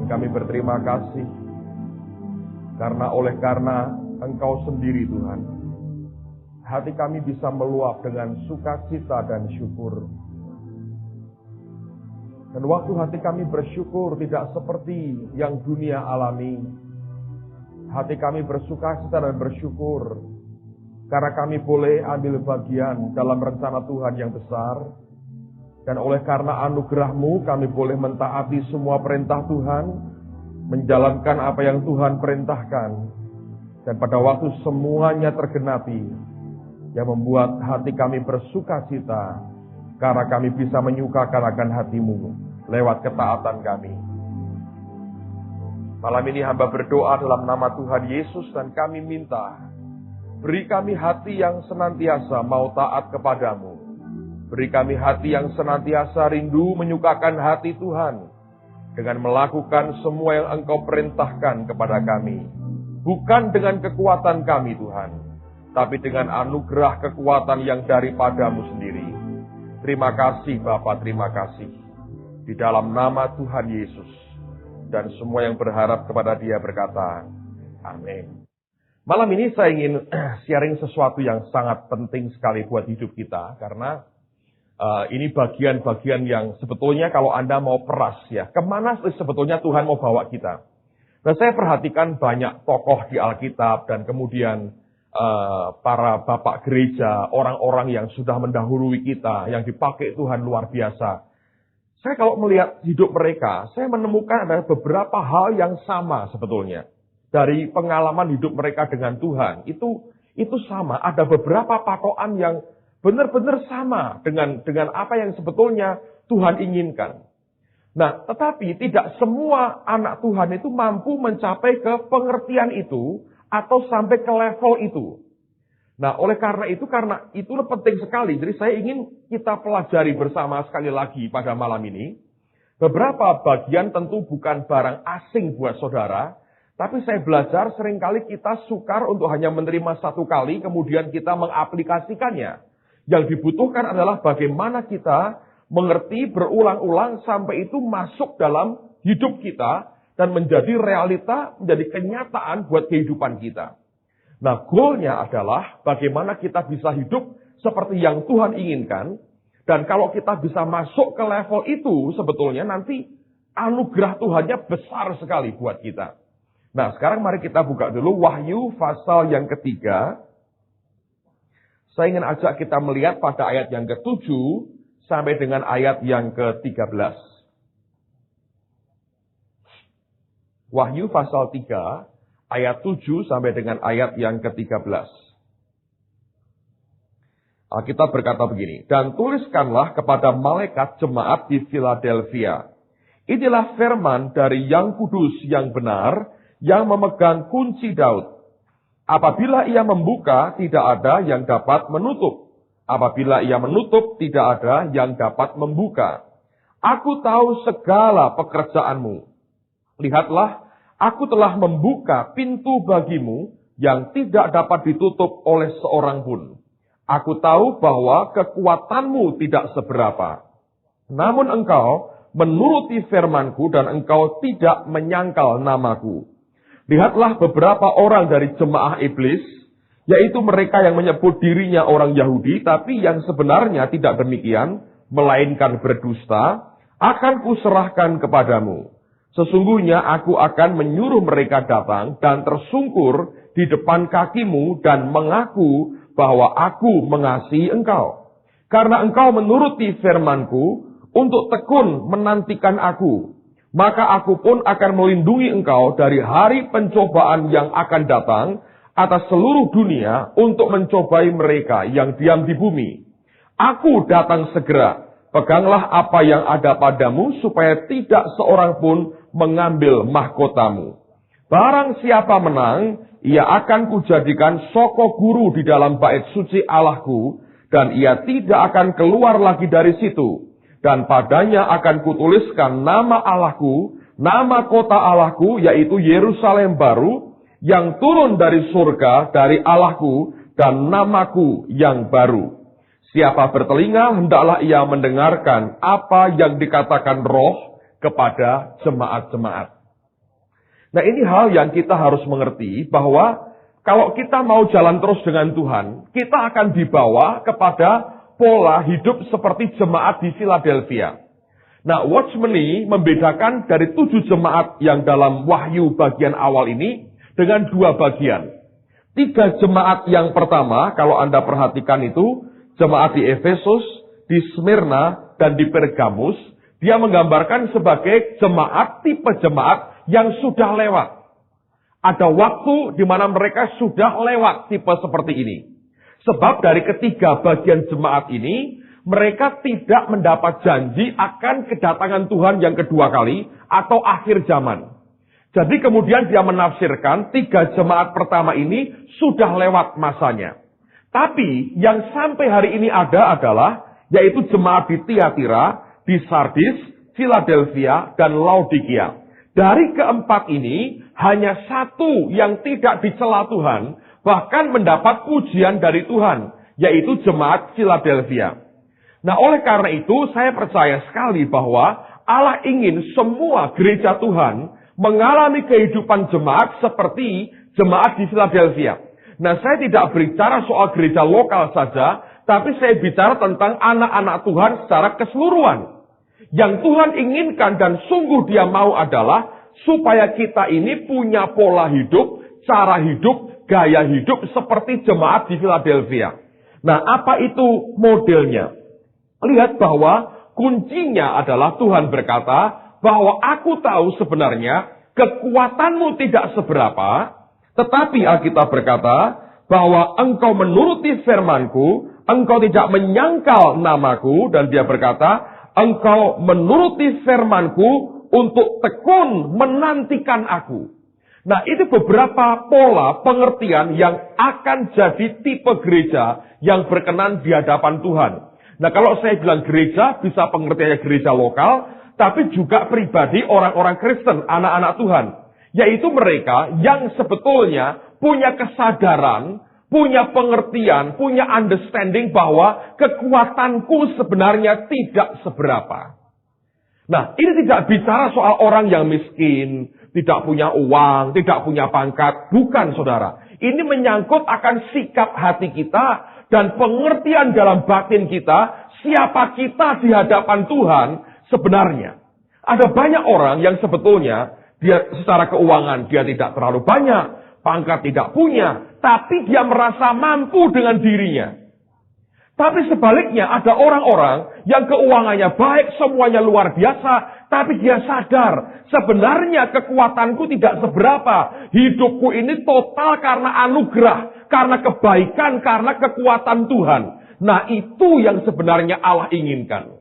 kami berterima kasih karena Engkau sendiri Tuhan, hati kami bisa meluap dengan sukacita dan syukur. Dan waktu hati kami bersyukur tidak seperti yang dunia alami. Hati kami bersukacita dan bersyukur karena kami boleh ambil bagian dalam rencana Tuhan yang besar. Dan oleh karena anugerah-Mu kami boleh mentaati semua perintah Tuhan, menjalankan apa yang Tuhan perintahkan. Dan pada waktu semuanya tergenapi, yang membuat hati kami bersukacita, karena kami bisa menyukakan akan hati-Mu lewat ketaatan kami. Malam ini hamba berdoa dalam nama Tuhan Yesus dan kami minta, beri kami hati yang senantiasa mau taat kepadamu. Beri kami hati yang senantiasa rindu menyukakan hati Tuhan, dengan melakukan semua yang Engkau perintahkan kepada kami. Bukan dengan kekuatan kami Tuhan, tapi dengan anugerah kekuatan yang daripadamu sendiri. Terima kasih Bapa, terima kasih. Di dalam nama Tuhan Yesus. Dan semua yang berharap kepada Dia berkata, amin. Malam ini saya ingin sharing sesuatu yang sangat penting sekali buat hidup kita. Karena ini bagian-bagian yang sebetulnya kalau Anda mau peras ya, kemana sebetulnya Tuhan mau bawa kita. Nah, saya perhatikan banyak tokoh di Alkitab dan kemudian para bapak gereja, orang-orang yang sudah mendahului kita, yang dipakai Tuhan luar biasa. Saya kalau melihat hidup mereka, saya menemukan ada beberapa hal yang sama sebetulnya. Dari pengalaman hidup mereka dengan Tuhan, itu sama. Ada beberapa patokan yang benar-benar sama dengan apa yang sebetulnya Tuhan inginkan. Nah, tetapi tidak semua anak Tuhan itu mampu mencapai ke pengertian itu atau sampai ke level itu. Nah, karena itu penting sekali. Jadi saya ingin kita pelajari bersama sekali lagi pada malam ini. Beberapa bagian tentu bukan barang asing buat saudara, tapi saya belajar seringkali kita sukar untuk hanya menerima satu kali, kemudian kita mengaplikasikannya. Yang dibutuhkan adalah bagaimana kita mengerti berulang-ulang sampai itu masuk dalam hidup kita dan menjadi realita, menjadi kenyataan buat kehidupan kita. Nah, goalnya adalah bagaimana kita bisa hidup seperti yang Tuhan inginkan. Dan kalau kita bisa masuk ke level itu, sebetulnya nanti anugerah Tuhannya besar sekali buat kita. Nah, sekarang mari kita buka dulu Wahyu pasal yang ketiga. Saya ingin ajak kita melihat pada ayat yang ke-7 sampai dengan ayat yang ke-13. Wahyu pasal 3, ayat 7 sampai dengan ayat yang ke-13. Alkitab berkata begini, dan tuliskanlah kepada malaikat jemaat di Philadelphia. Inilah firman dari yang kudus, yang benar, yang memegang kunci Daud. Apabila ia membuka, tidak ada yang dapat menutup. Apabila ia menutup, tidak ada yang dapat membuka. Aku tahu segala pekerjaanmu. Lihatlah, aku telah membuka pintu bagimu yang tidak dapat ditutup oleh seorang pun. Aku tahu bahwa kekuatanmu tidak seberapa. Namun engkau menuruti firmanku dan engkau tidak menyangkal namaku. Lihatlah beberapa orang dari jemaah iblis, yaitu mereka yang menyebut dirinya orang Yahudi, tapi yang sebenarnya tidak demikian, melainkan berdusta, akan kuserahkan kepadamu. Sesungguhnya aku akan menyuruh mereka datang dan tersungkur di depan kakimu dan mengaku bahwa aku mengasihi engkau. Karena engkau menuruti firmanku untuk tekun menantikan aku, maka aku pun akan melindungi engkau dari hari pencobaan yang akan datang atas seluruh dunia untuk mencobai mereka yang diam di bumi. Aku datang segera. Peganglah apa yang ada padamu supaya tidak seorang pun mengambil mahkotamu. Barang siapa menang, ia akan kujadikan soko guru di dalam bait suci Allahku, dan ia tidak akan keluar lagi dari situ. Dan padanya akan kutuliskan nama Allahku, nama kota Allahku, yaitu Yerusalem baru, yang turun dari surga dari Allahku, dan namaku yang baru. Siapa bertelinga, hendaklah ia mendengarkan apa yang dikatakan Roh kepada jemaat-jemaat. Nah, ini hal yang kita harus mengerti bahwa kalau kita mau jalan terus dengan Tuhan, kita akan dibawa kepada pola hidup seperti jemaat di Philadelphia. Nah, Watchmeni membedakan dari 7 jemaat yang dalam Wahyu bagian awal ini dengan 2 bagian. 3 jemaat yang pertama, kalau Anda perhatikan itu, jemaat di Efesus, di Smyrna, dan di Pergamus, dia menggambarkan sebagai jemaat, tipe jemaat yang sudah lewat. Ada waktu di mana mereka sudah lewat tipe seperti ini. Sebab dari ketiga bagian jemaat ini, mereka tidak mendapat janji akan kedatangan Tuhan yang kedua kali atau akhir zaman. Jadi kemudian dia menafsirkan 3 jemaat pertama ini sudah lewat masanya. Tapi yang sampai hari ini ada adalah, yaitu jemaat di Tiatira, di Sardis, Philadelphia, dan Laodikia. Dari keempat ini, hanya 1 yang tidak dicela Tuhan, bahkan mendapat pujian dari Tuhan, yaitu jemaat Philadelphia. Nah, oleh karena itu, saya percaya sekali bahwa Allah ingin semua gereja Tuhan mengalami kehidupan jemaat seperti jemaat di Philadelphia. Nah, saya tidak berbicara soal gereja lokal saja, tapi saya bicara tentang anak-anak Tuhan secara keseluruhan. Yang Tuhan inginkan dan sungguh Dia mau adalah supaya kita ini punya pola hidup, cara hidup, gaya hidup seperti jemaat di Philadelphia. Nah, apa itu modelnya? Lihat bahwa kuncinya adalah Tuhan berkata bahwa aku tahu sebenarnya kekuatanmu tidak seberapa, tetapi Alkitab berkata bahwa engkau menuruti firmanku, engkau tidak menyangkal namaku, dan dia berkata, engkau menuruti firmanku untuk tekun menantikan aku. Nah, itu beberapa pola pengertian yang akan jadi tipe gereja yang berkenan di hadapan Tuhan. Nah, kalau saya bilang gereja, bisa pengertiannya gereja lokal, tapi juga pribadi orang-orang Kristen, anak-anak Tuhan. Yaitu mereka yang sebetulnya punya kesadaran, punya pengertian, punya understanding bahwa kekuatanku sebenarnya tidak seberapa. Nah, ini tidak bicara soal orang yang miskin, tidak punya uang, tidak punya pangkat. Bukan, saudara. Ini menyangkut akan sikap hati kita dan pengertian dalam batin kita, siapa kita di hadapan Tuhan sebenarnya. Ada banyak orang yang sebetulnya, dia secara keuangan dia tidak terlalu banyak, pangkat tidak punya, tapi dia merasa mampu dengan dirinya. Tapi sebaliknya ada orang-orang yang keuangannya baik, semuanya luar biasa, tapi dia sadar sebenarnya kekuatanku tidak seberapa. Hidupku ini total karena anugerah, karena kebaikan, karena kekuatan Tuhan. Nah, itu yang sebenarnya Allah inginkan.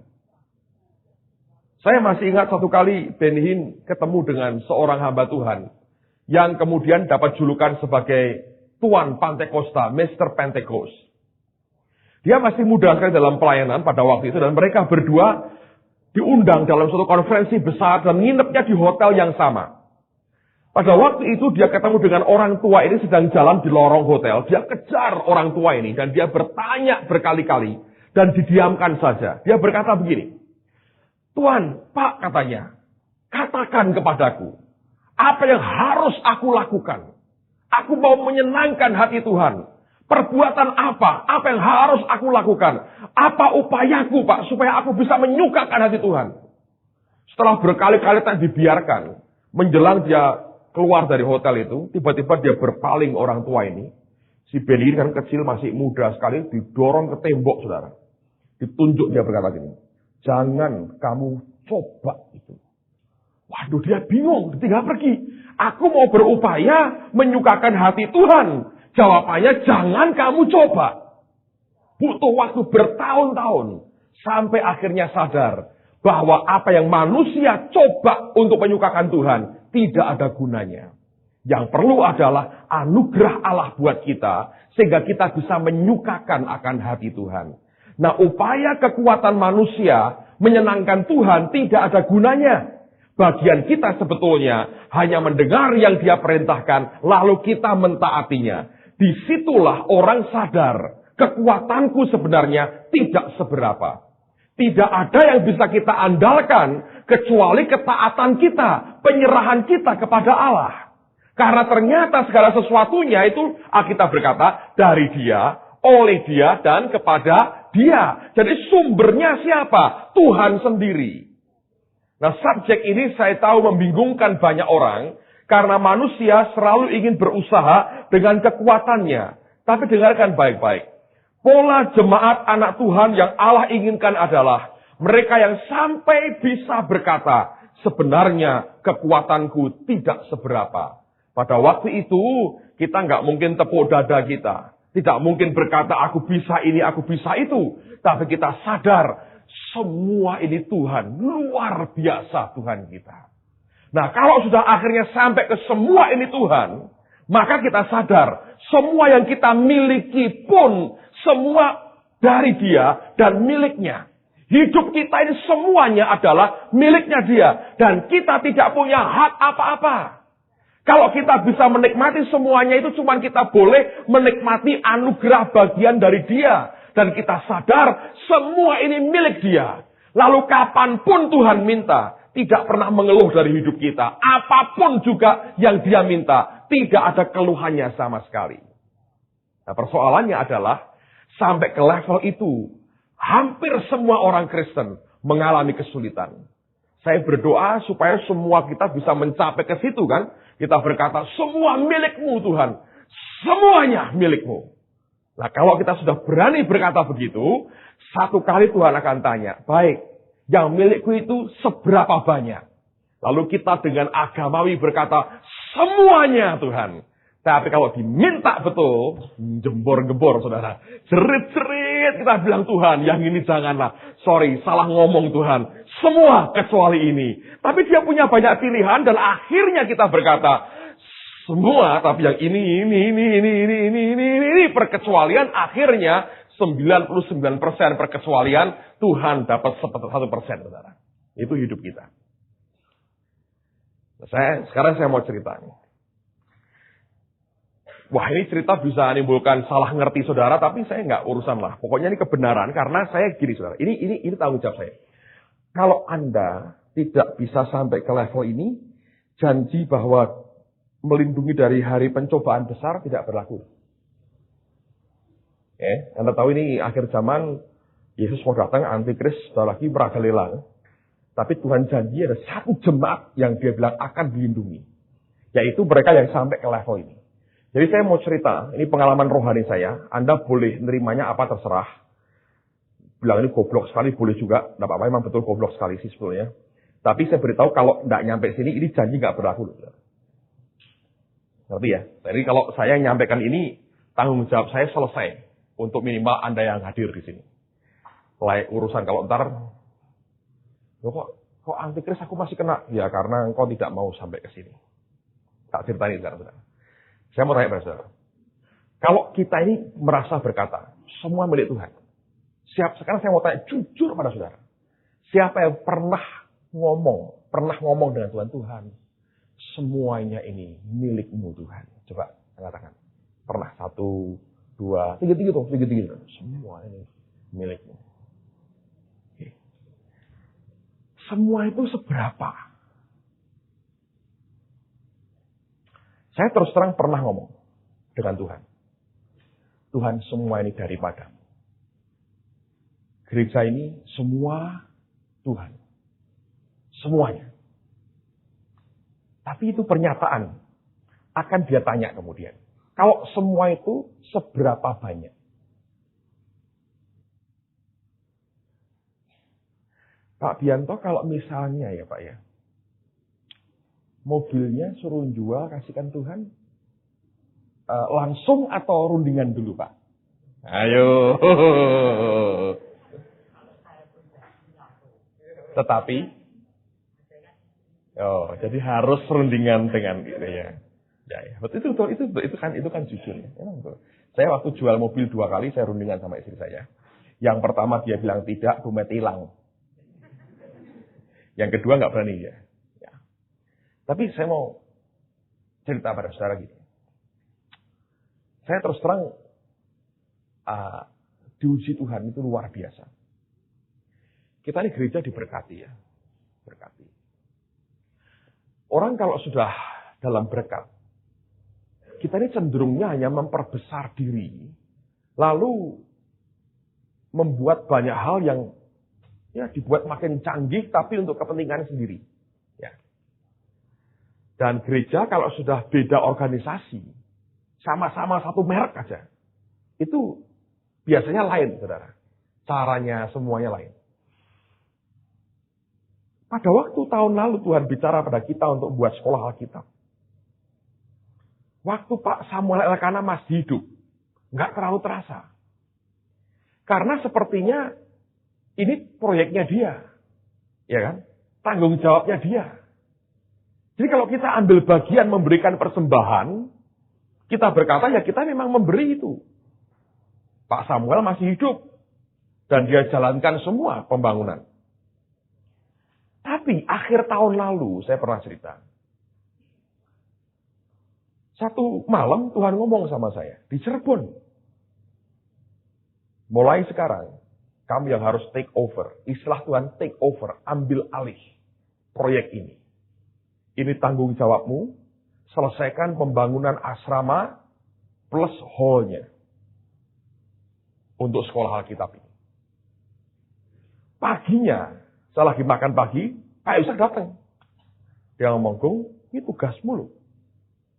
Saya masih ingat satu kali Ben Hinn ketemu dengan seorang hamba Tuhan yang kemudian dapat julukan sebagai Tuan Pantekosta, Mr. Pentecost. Dia masih muda sekali dalam pelayanan pada waktu itu, dan mereka berdua diundang dalam suatu konferensi besar dan nginepnya di hotel yang sama. Pada waktu itu dia ketemu dengan orang tua ini sedang jalan di lorong hotel. Dia kejar orang tua ini dan dia bertanya berkali-kali dan didiamkan saja. Dia berkata begini, "Tuan, Pak," katanya, "katakan kepadaku, apa yang harus aku lakukan? Aku mau menyenangkan hati Tuhan. Perbuatan apa? Apa yang harus aku lakukan? Apa upayaku, Pak, supaya aku bisa menyukakan hati Tuhan?" Setelah berkali-kali tak dibiarkan, menjelang dia keluar dari hotel itu, tiba-tiba dia berpaling orang tua ini. Si Ben ini kan kecil, masih muda sekali, didorong ke tembok, saudara. Ditunjuk, dia berkata gini, "Jangan kamu coba itu." Waduh, dia bingung, tinggal pergi. "Aku mau berupaya menyukakan hati Tuhan." Jawabannya, "Jangan kamu coba." Butuh waktu bertahun-tahun sampai akhirnya sadar bahwa apa yang manusia coba untuk menyukakan Tuhan tidak ada gunanya. Yang perlu adalah anugerah Allah buat kita sehingga kita bisa menyukakan akan hati Tuhan. Nah, upaya kekuatan manusia menyenangkan Tuhan tidak ada gunanya. Bagian kita sebetulnya hanya mendengar yang Dia perintahkan, lalu kita mentaatinya. Disitulah orang sadar, kekuatanku sebenarnya tidak seberapa. Tidak ada yang bisa kita andalkan kecuali ketaatan kita, penyerahan kita kepada Allah. Karena ternyata segala sesuatunya itu Alkitab berkata dari Dia, oleh Dia, dan kepada Dia. Jadi sumbernya siapa? Tuhan sendiri. Nah, subjek ini saya tahu membingungkan banyak orang karena manusia selalu ingin berusaha dengan kekuatannya. Tapi dengarkan baik-baik. Pola jemaat anak Tuhan yang Allah inginkan adalah mereka yang sampai bisa berkata, sebenarnya kekuatanku tidak seberapa. Pada waktu itu, kita nggak mungkin tepuk dada kita. Tidak mungkin berkata, aku bisa ini, aku bisa itu. Tapi kita sadar, semua ini Tuhan. Luar biasa Tuhan kita. Nah, kalau sudah akhirnya sampai ke semua ini Tuhan, maka kita sadar, semua yang kita miliki pun, semua dari Dia dan miliknya. Hidup kita ini semuanya adalah miliknya Dia. Dan kita tidak punya hak apa-apa. Kalau kita bisa menikmati semuanya itu cuma kita boleh menikmati anugerah bagian dari Dia. Dan kita sadar semua ini milik Dia. Lalu kapanpun Tuhan minta, tidak pernah mengeluh dari hidup kita. Apapun juga yang Dia minta, tidak ada keluhannya sama sekali. Nah, persoalannya adalah sampai ke level itu, hampir semua orang Kristen mengalami kesulitan. Saya berdoa supaya semua kita bisa mencapai ke situ kan. Kita berkata, semua milikmu Tuhan. Semuanya milikmu. Nah, kalau kita sudah berani berkata begitu, satu kali Tuhan akan tanya, baik, yang milikku itu seberapa banyak? Lalu kita dengan agamawi berkata, semuanya Tuhan. Tapi kalau diminta betul, gembor-gembor saudara. Jerit-jerit kita bilang Tuhan, yang ini janganlah. Sorry, salah ngomong Tuhan. Semua kecuali ini. Tapi Dia punya banyak pilihan dan akhirnya kita berkata, semua tapi yang ini perkecualian akhirnya 99% perkecualian Tuhan dapat 1%, saudara. Itu hidup kita. Sekarang saya mau cerita. Wah, ini cerita bisa menimbulkan salah ngerti saudara, tapi saya nggak urusan lah. Pokoknya ini kebenaran, karena saya gini saudara. Ini tanggung jawab saya. Kalau Anda tidak bisa sampai ke level ini, janji bahwa melindungi dari hari pencobaan besar tidak berlaku. Anda tahu ini akhir zaman, Yesus mau datang, antikris sudah lagi merajalela. Tapi Tuhan janji ada satu jemaat yang Dia bilang akan dilindungi. Yaitu mereka yang sampai ke level ini. Jadi saya mau cerita, ini pengalaman rohani saya. Anda boleh nerimanya apa terserah. Bilang ini goblok sekali, boleh juga. Tidak apa-apa, memang betul goblok sekali sih sebetulnya. Tapi saya beritahu kalau tidak nyampe sini, ini janji nggak berlaku. Ngerti ya? Jadi kalau saya nyampaikan ini, tanggung jawab saya selesai. Untuk minimal Anda yang hadir di sini. Urusan kalau ntar, kok antikris aku masih kena? Ya karena engkau tidak mau sampai ke sini. Tak ceritain sekarang. Saya mau tanya pada saudara. Kalau kita ini merasa berkata, semua milik Tuhan. Sekarang saya mau tanya jujur pada saudara. Siapa yang pernah ngomong dengan Tuhan, semuanya ini milikmu Tuhan. Coba katakan. Pernah 1, 2, 3. Semua ini milikmu. Oke. Semua itu seberapa? Saya terus terang pernah ngomong dengan Tuhan. Tuhan, semua ini daripadamu. Gereja ini semua Tuhan. Semuanya. Tapi itu pernyataan. Akan Dia tanya kemudian. Kalau semua itu seberapa banyak? Pak Bianto kalau misalnya ya Pak ya. Mobilnya suruh jual, kasihkan Tuhan. Langsung atau rundingan dulu Pak? Ayo. Tetapi, jadi harus rundingan dengan gitu ya. Ya. Itu kan jujur. Ya. Saya waktu jual mobil 2 kali, saya rundingan sama istri saya. Yang pertama dia bilang tidak, dompet hilang. Yang kedua nggak berani ya. Tapi saya mau cerita pada saudara gini. Saya terus terang diuji Tuhan itu luar biasa. Kita ini gereja diberkati ya. Berkati. Orang kalau sudah dalam berkat, kita ini cenderungnya hanya memperbesar diri, lalu membuat banyak hal yang ya dibuat makin canggih, tapi untuk kepentingan sendiri. Ya. Dan gereja kalau sudah beda organisasi, sama-sama satu merek aja, itu biasanya lain, saudara. Caranya semuanya lain. Pada waktu tahun lalu Tuhan bicara pada kita untuk buat sekolah Alkitab. Waktu Pak Samuel Elkanah masih hidup, nggak terlalu terasa. Karena sepertinya ini proyeknya dia, ya kan? Tanggung jawabnya dia. Jadi kalau kita ambil bagian memberikan persembahan, kita berkata ya kita memang memberi itu. Pak Samuel masih hidup dan dia jalankan semua pembangunan. Tapi akhir tahun lalu saya pernah cerita. Satu malam Tuhan ngomong sama saya di Cirebon. Mulai sekarang kamu yang harus take over. Istilah Tuhan take over, ambil alih proyek ini. Ini tanggung jawabmu. Selesaikan pembangunan asrama plus hall-nya untuk sekolah Alkitab ini. Paginya, saya lagi makan pagi, Pak Yusak datang. Dia ngomong, Gung, ini tugasmu loh.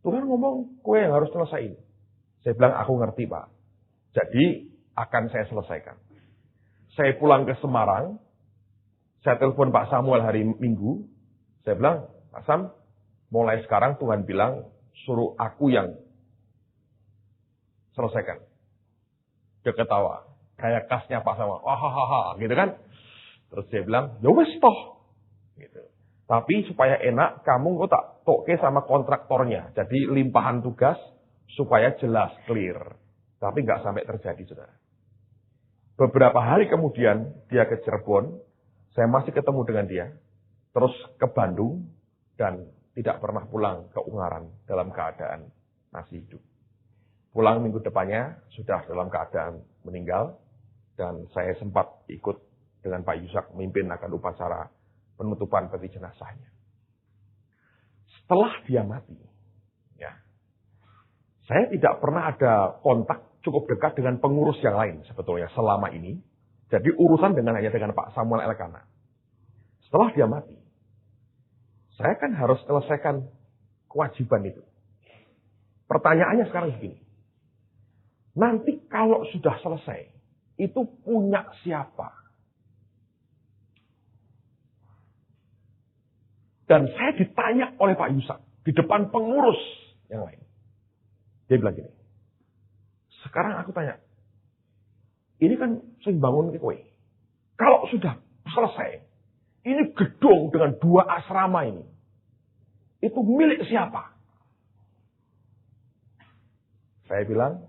Tuhan ngomong, kowe yang harus selesaiin. Saya bilang, aku ngerti Pak. Jadi, akan saya selesaikan. Saya pulang ke Semarang, saya telepon Pak Samuel hari Minggu. Saya bilang, Pak Sam, mulai sekarang Tuhan bilang, suruh aku yang selesaikan. Dia ketawa. Kayak kasnya Pak Samuel. Hahaha, gitu kan. Terus dia bilang, ya wes toh. Gitu. Tapi supaya enak, kamu kok tak toke sama kontraktornya. Jadi limpahan tugas supaya jelas, clear. Tapi nggak sampai terjadi, saudara. Beberapa hari kemudian, dia ke Cirebon. Saya masih ketemu dengan dia. Terus ke Bandung. Dan tidak pernah pulang ke Ungaran dalam keadaan masih hidup. Pulang minggu depannya, sudah dalam keadaan meninggal. Dan saya sempat ikut dengan Pak Yusak memimpin akan upacara penutupan peti jenazahnya. Setelah dia mati, ya, saya tidak pernah ada kontak cukup dekat dengan pengurus yang lain sebetulnya selama ini. Jadi urusan hanya dengan Pak Samuel Elkanah. Setelah dia mati, saya kan harus selesaikan kewajiban itu. Pertanyaannya sekarang begini. Nanti kalau sudah selesai, itu punya siapa? Dan saya ditanya oleh Pak Yusak di depan pengurus yang lain. Dia bilang gini, sekarang aku tanya, ini kan saya bangun ke kowe. Kalau sudah selesai, ini gedung dengan 2 asrama ini, itu milik siapa? Saya bilang,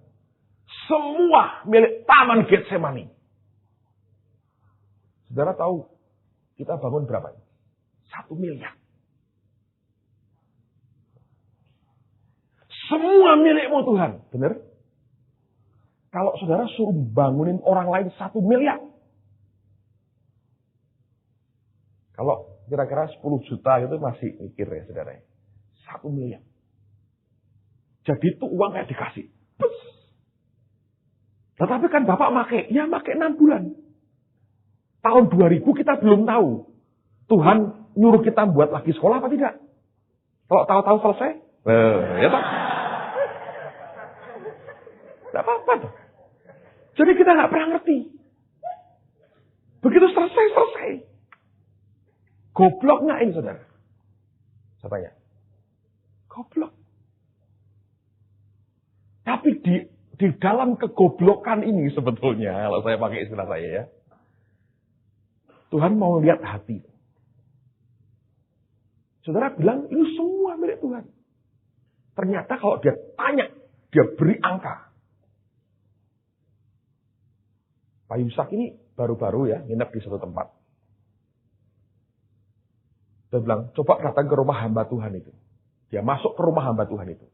semua milik Taman Getsemani. Saudara tahu, kita bangun berapa? 1 miliar. Semua milikmu Tuhan. Benar? Kalau saudara suruh bangunin orang lain 1 miliar. Kalau kira-kira 10 juta itu masih mikir ya saudara. 1 miliar. Jadi itu uang kayak dikasih. Pus. Tetapi kan Bapak make 6 bulan. Tahun 2000 kita belum tahu. Tuhan nyuruh kita buat lagi sekolah apa tidak? Kalau tahu-tahu selesai, ya tak? Tidak apa-apa tuh. Jadi kita nggak pernah ngerti. Begitu selesai. Goblok nggak ini saudara? Saya tanya. Goblok. Tapi di dalam kegoblokan ini sebetulnya, kalau saya pakai istilah saya ya, Tuhan mau lihat hati. Saudara bilang, ini semua milik Tuhan. Ternyata kalau dia tanya, dia beri angka. Pak Yusak ini baru-baru ya, nginep di satu tempat. Dia bilang, coba datang ke rumah hamba Tuhan itu. Dia masuk ke rumah hamba Tuhan itu.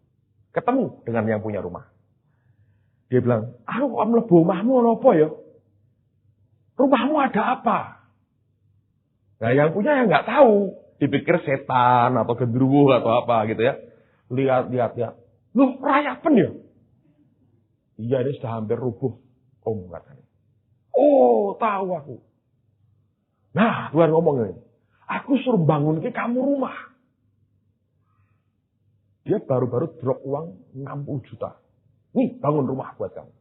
Ketemu dengan yang punya rumah. Dia bilang, aku kok mlebu omahmu apa ya? Rumahmu ada apa? Nah yang punya yang nggak tahu. Dipikir setan atau gendruwo atau apa gitu ya. Lihat. Loh rayapan ya? Iya ini sudah hampir rubuh. Om katanya. Oh tahu aku. Nah Tuhan ngomong ini. Aku suruh bangun ke kamu rumah. Dia baru-baru drop uang 60 juta. Nih bangun rumah buat kamu.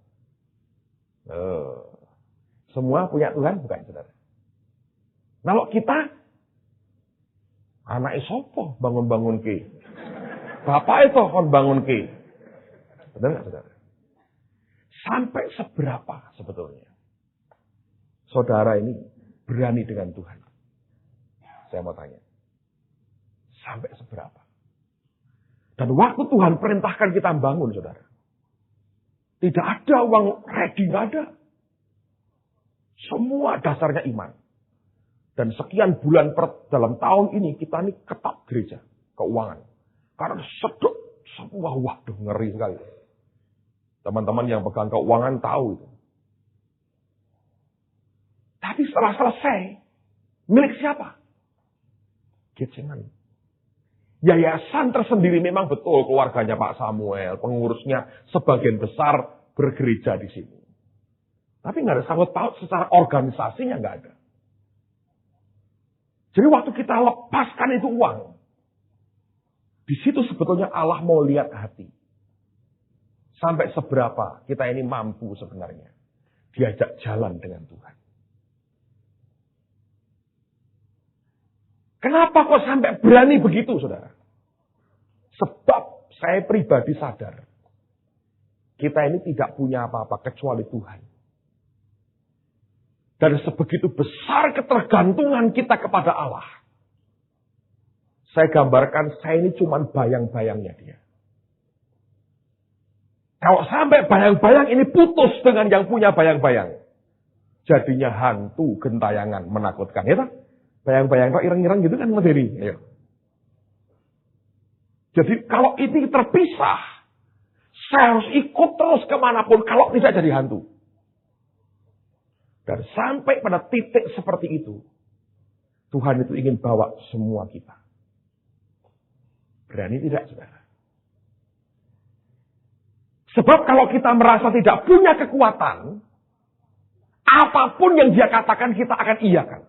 Semua punya Tuhan bukan saudara? Kalau kita anak sopo bangun-bangun ke. Bapak itu kon bangun ke. Benar nggak saudara? Sampai seberapa sebetulnya saudara ini berani dengan Tuhan? Saya mau tanya. Sampai seberapa? Dan waktu Tuhan perintahkan kita bangun saudara. Tidak ada uang ready, nggak ada. Semua dasarnya iman. Dan sekian bulan dalam tahun ini kita ini ketat gereja. Keuangan. Karena sedot semua, waduh ngeri sekali. Teman-teman yang pegang keuangan tahu itu. Tapi setelah selesai, milik siapa? Getsemani. Yayasan tersendiri memang betul keluarganya Pak Samuel, pengurusnya sebagian besar bergereja di sini. Tapi nggak ada sangkut paut secara organisasinya nggak ada. Jadi waktu kita lepaskan itu uang, di situ sebetulnya Allah mau lihat hati. Sampai seberapa kita ini mampu sebenarnya diajak jalan dengan Tuhan. Kenapa kok sampai berani begitu, saudara? Sebab saya pribadi sadar, kita ini tidak punya apa-apa kecuali Tuhan. Dan sebegitu besar ketergantungan kita kepada Allah. Saya gambarkan, saya ini cuma bayang-bayangnya dia. Kalau sampai bayang-bayang ini putus dengan yang punya bayang-bayang, jadinya hantu gentayangan menakutkan, ya kan? Bayang-bayang kok ireng-ireng gitu kan materi. Ayo. Jadi kalau ini terpisah, saya harus ikut terus kemanapun kalau tidak jadi hantu. Dan sampai pada titik seperti itu, Tuhan itu ingin bawa semua kita. Berani tidak, saudara? Sebab kalau kita merasa tidak punya kekuatan, apapun yang dia katakan kita akan iyakan.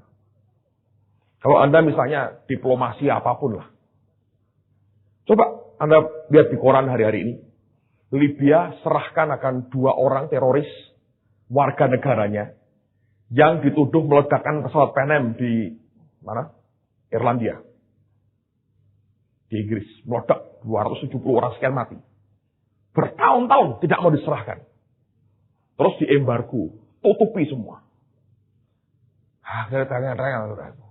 Kalau Anda misalnya diplomasi apapun lah. Coba Anda lihat di koran hari-hari ini. Libya serahkan akan 2 orang teroris warga negaranya yang dituduh meledakkan pesawat Pan di mana? Irlandia. Di Inggris. Meledak 270 orang sekian mati. Bertahun-tahun tidak mau diserahkan. Terus diembargo. Tutupi semua. Akhirnya tangan-tangan.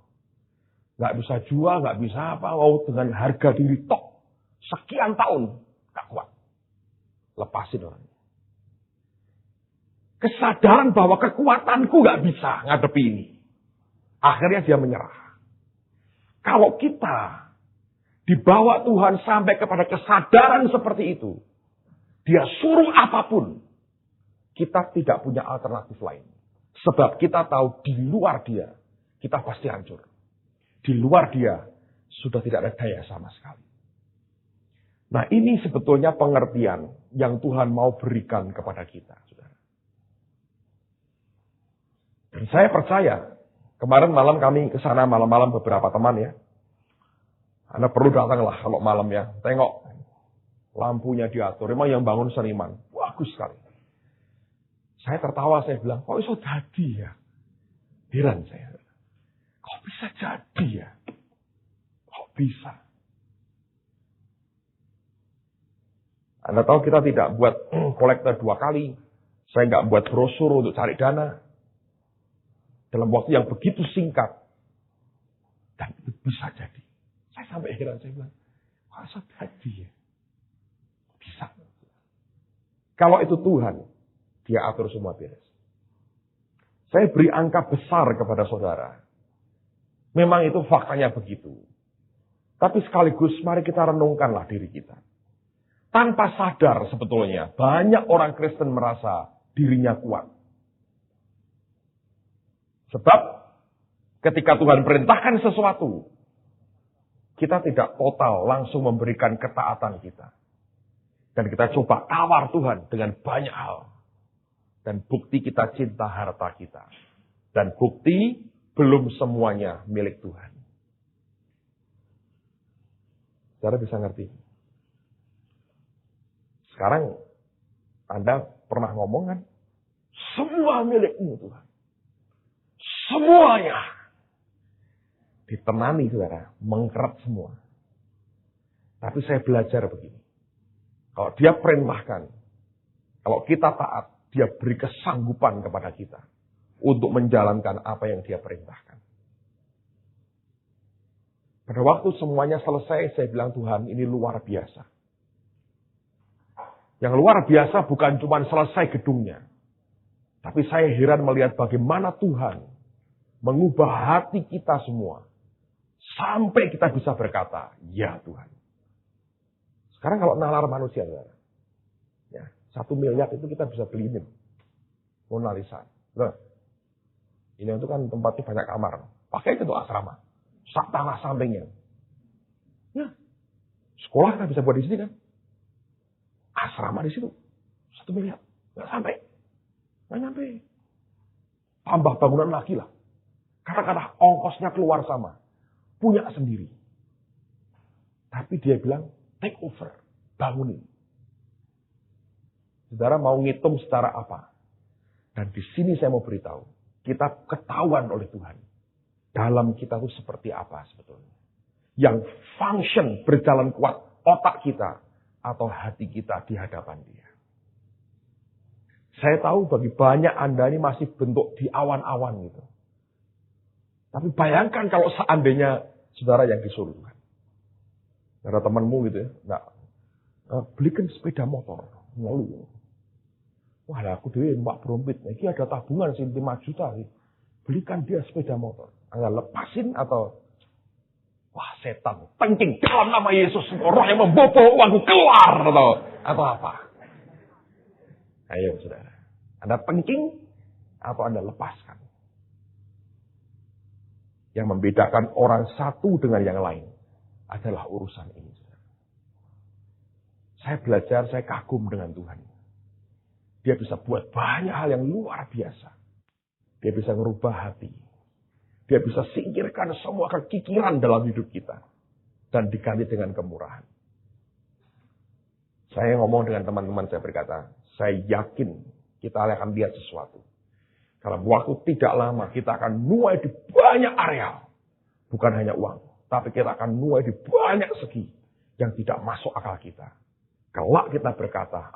Nggak bisa jual, nggak bisa apa. Mau dengan harga diri tok. Sekian tahun. Nggak kuat. Lepasin orangnya. Kesadaran bahwa kekuatanku nggak bisa ngadepi ini. Akhirnya dia menyerah. Kalau kita dibawa Tuhan sampai kepada kesadaran seperti itu. Dia suruh apapun. Kita tidak punya alternatif lain. Sebab kita tahu di luar dia. Kita pasti hancur. Di luar dia sudah tidak ada daya sama sekali. Nah ini sebetulnya pengertian yang Tuhan mau berikan kepada kita. Saudara. Dan saya percaya, kemarin malam kami ke sana malam-malam beberapa teman ya. Anda perlu datanglah kalau malam ya. Tengok lampunya diatur. Memang yang bangun seniman. Bagus sekali. Saya tertawa, saya bilang, kok bisa jadi ya? Heran saya. Kok bisa jadi ya? Kok bisa? Anda tahu kita tidak buat kolektor 2 kali. Saya nggak buat brosur untuk cari dana. Dalam waktu yang begitu singkat. Dan itu bisa jadi. Saya sampai heran, saya bilang, kok bisa jadi ya? Bisa. Kalau itu Tuhan, dia atur semua beres. Saya beri angka besar kepada saudara. Memang itu faktanya begitu. Tapi sekaligus mari kita renungkanlah diri kita. Tanpa sadar sebetulnya banyak orang Kristen merasa dirinya kuat. Sebab Ketika Tuhan perintahkan sesuatu, kita tidak total langsung memberikan ketaatan kita. Dan kita coba tawar Tuhan dengan banyak hal. Dan bukti kita cinta harta kita. Dan bukti belum semuanya milik Tuhan. Saudara bisa ngerti? Sekarang Anda pernah ngomong kan? Semua milikmu Tuhan. Semuanya. Ditenani saudara, mengkeret semua. Tapi saya belajar begini. Kalau dia perintahkan, kalau kita taat, dia beri kesanggupan kepada kita untuk menjalankan apa yang dia perintahkan. Pada waktu semuanya selesai, saya bilang Tuhan ini luar biasa. Yang luar biasa bukan cuma selesai gedungnya. Tapi saya heran melihat bagaimana Tuhan mengubah hati kita semua. Sampai kita bisa berkata, ya Tuhan. Sekarang kalau nalar manusia, ya, 1 miliar itu kita bisa beli ini. Mona Lisa. Loh, ini itu kan tempatnya banyak kamar. Pakai itu asrama. Sak tanah sampingnya. Ya, sekolah kita bisa buat di sini kan. Asrama di situ. 1 miliar. Nggak sampai. Nggak nyampe. Tambah bangunan lagi lah. Kadang-kadang ongkosnya keluar sama. Punya sendiri. Tapi dia bilang, take over. Bangunin. Saudara mau ngitung secara apa? Dan di sini saya mau beritahu. Kita ketahuan oleh Tuhan. Dalam kita itu seperti apa sebetulnya. Yang function berjalan kuat. Otak kita. Atau hati kita di hadapan dia. Saya tahu bagi banyak Anda ini masih bentuk di awan-awan gitu. Tapi bayangkan kalau seandainya saudara yang disuruh Tuhan. Ada temanmu gitu ya. Nah, belikan sepeda motor. Lalu. Wah aku dewe mbak berompit. Ini ada tabungan sih 5 juta. Sih. Belikan dia sepeda motor. Anda lepasin atau. Wah setan. Tengking dalam nama Yesus. Roh yang membobol uangku keluar. Atau apa. Ayo saudara. Anda tengking atau Anda lepaskan. Yang membedakan orang satu dengan yang lain adalah urusan ini. Saya belajar, saya kagum dengan Tuhan. Dia bisa buat banyak hal yang luar biasa. Dia bisa merubah hati. Dia bisa singkirkan semua kekikiran dalam hidup kita. Dan diganti dengan kemurahan. Saya ngomong dengan teman-teman, saya berkata, saya yakin kita akan lihat sesuatu. Dalam waktu tidak lama kita akan nuai di banyak areal. Bukan hanya uang. Tapi kita akan nuai di banyak segi. Yang tidak masuk akal kita. Kelak kita berkata,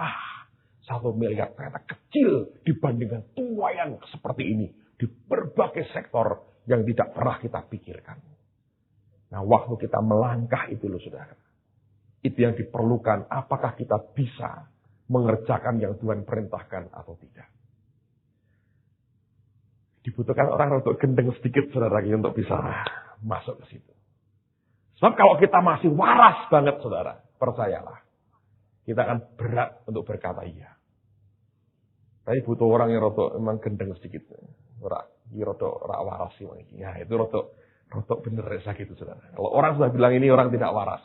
1 miliar ternyata kecil dibandingkan tuaian seperti ini. Di berbagai sektor yang tidak pernah kita pikirkan. Nah waktu kita melangkah itu loh saudara. Itu yang diperlukan. Apakah kita bisa mengerjakan yang Tuhan perintahkan atau tidak. Dibutuhkan orang untuk gendeng sedikit saudara untuk bisa masuk ke situ. Sebab kalau kita masih waras banget saudara, percayalah. Kita akan berat untuk berkata iya. Tapi butuh orang yang rotok memang gendeng sedikit. Rotok waras sih. Ya itu rotok bener ya gitu saudara. Kalau orang sudah bilang ini orang tidak waras.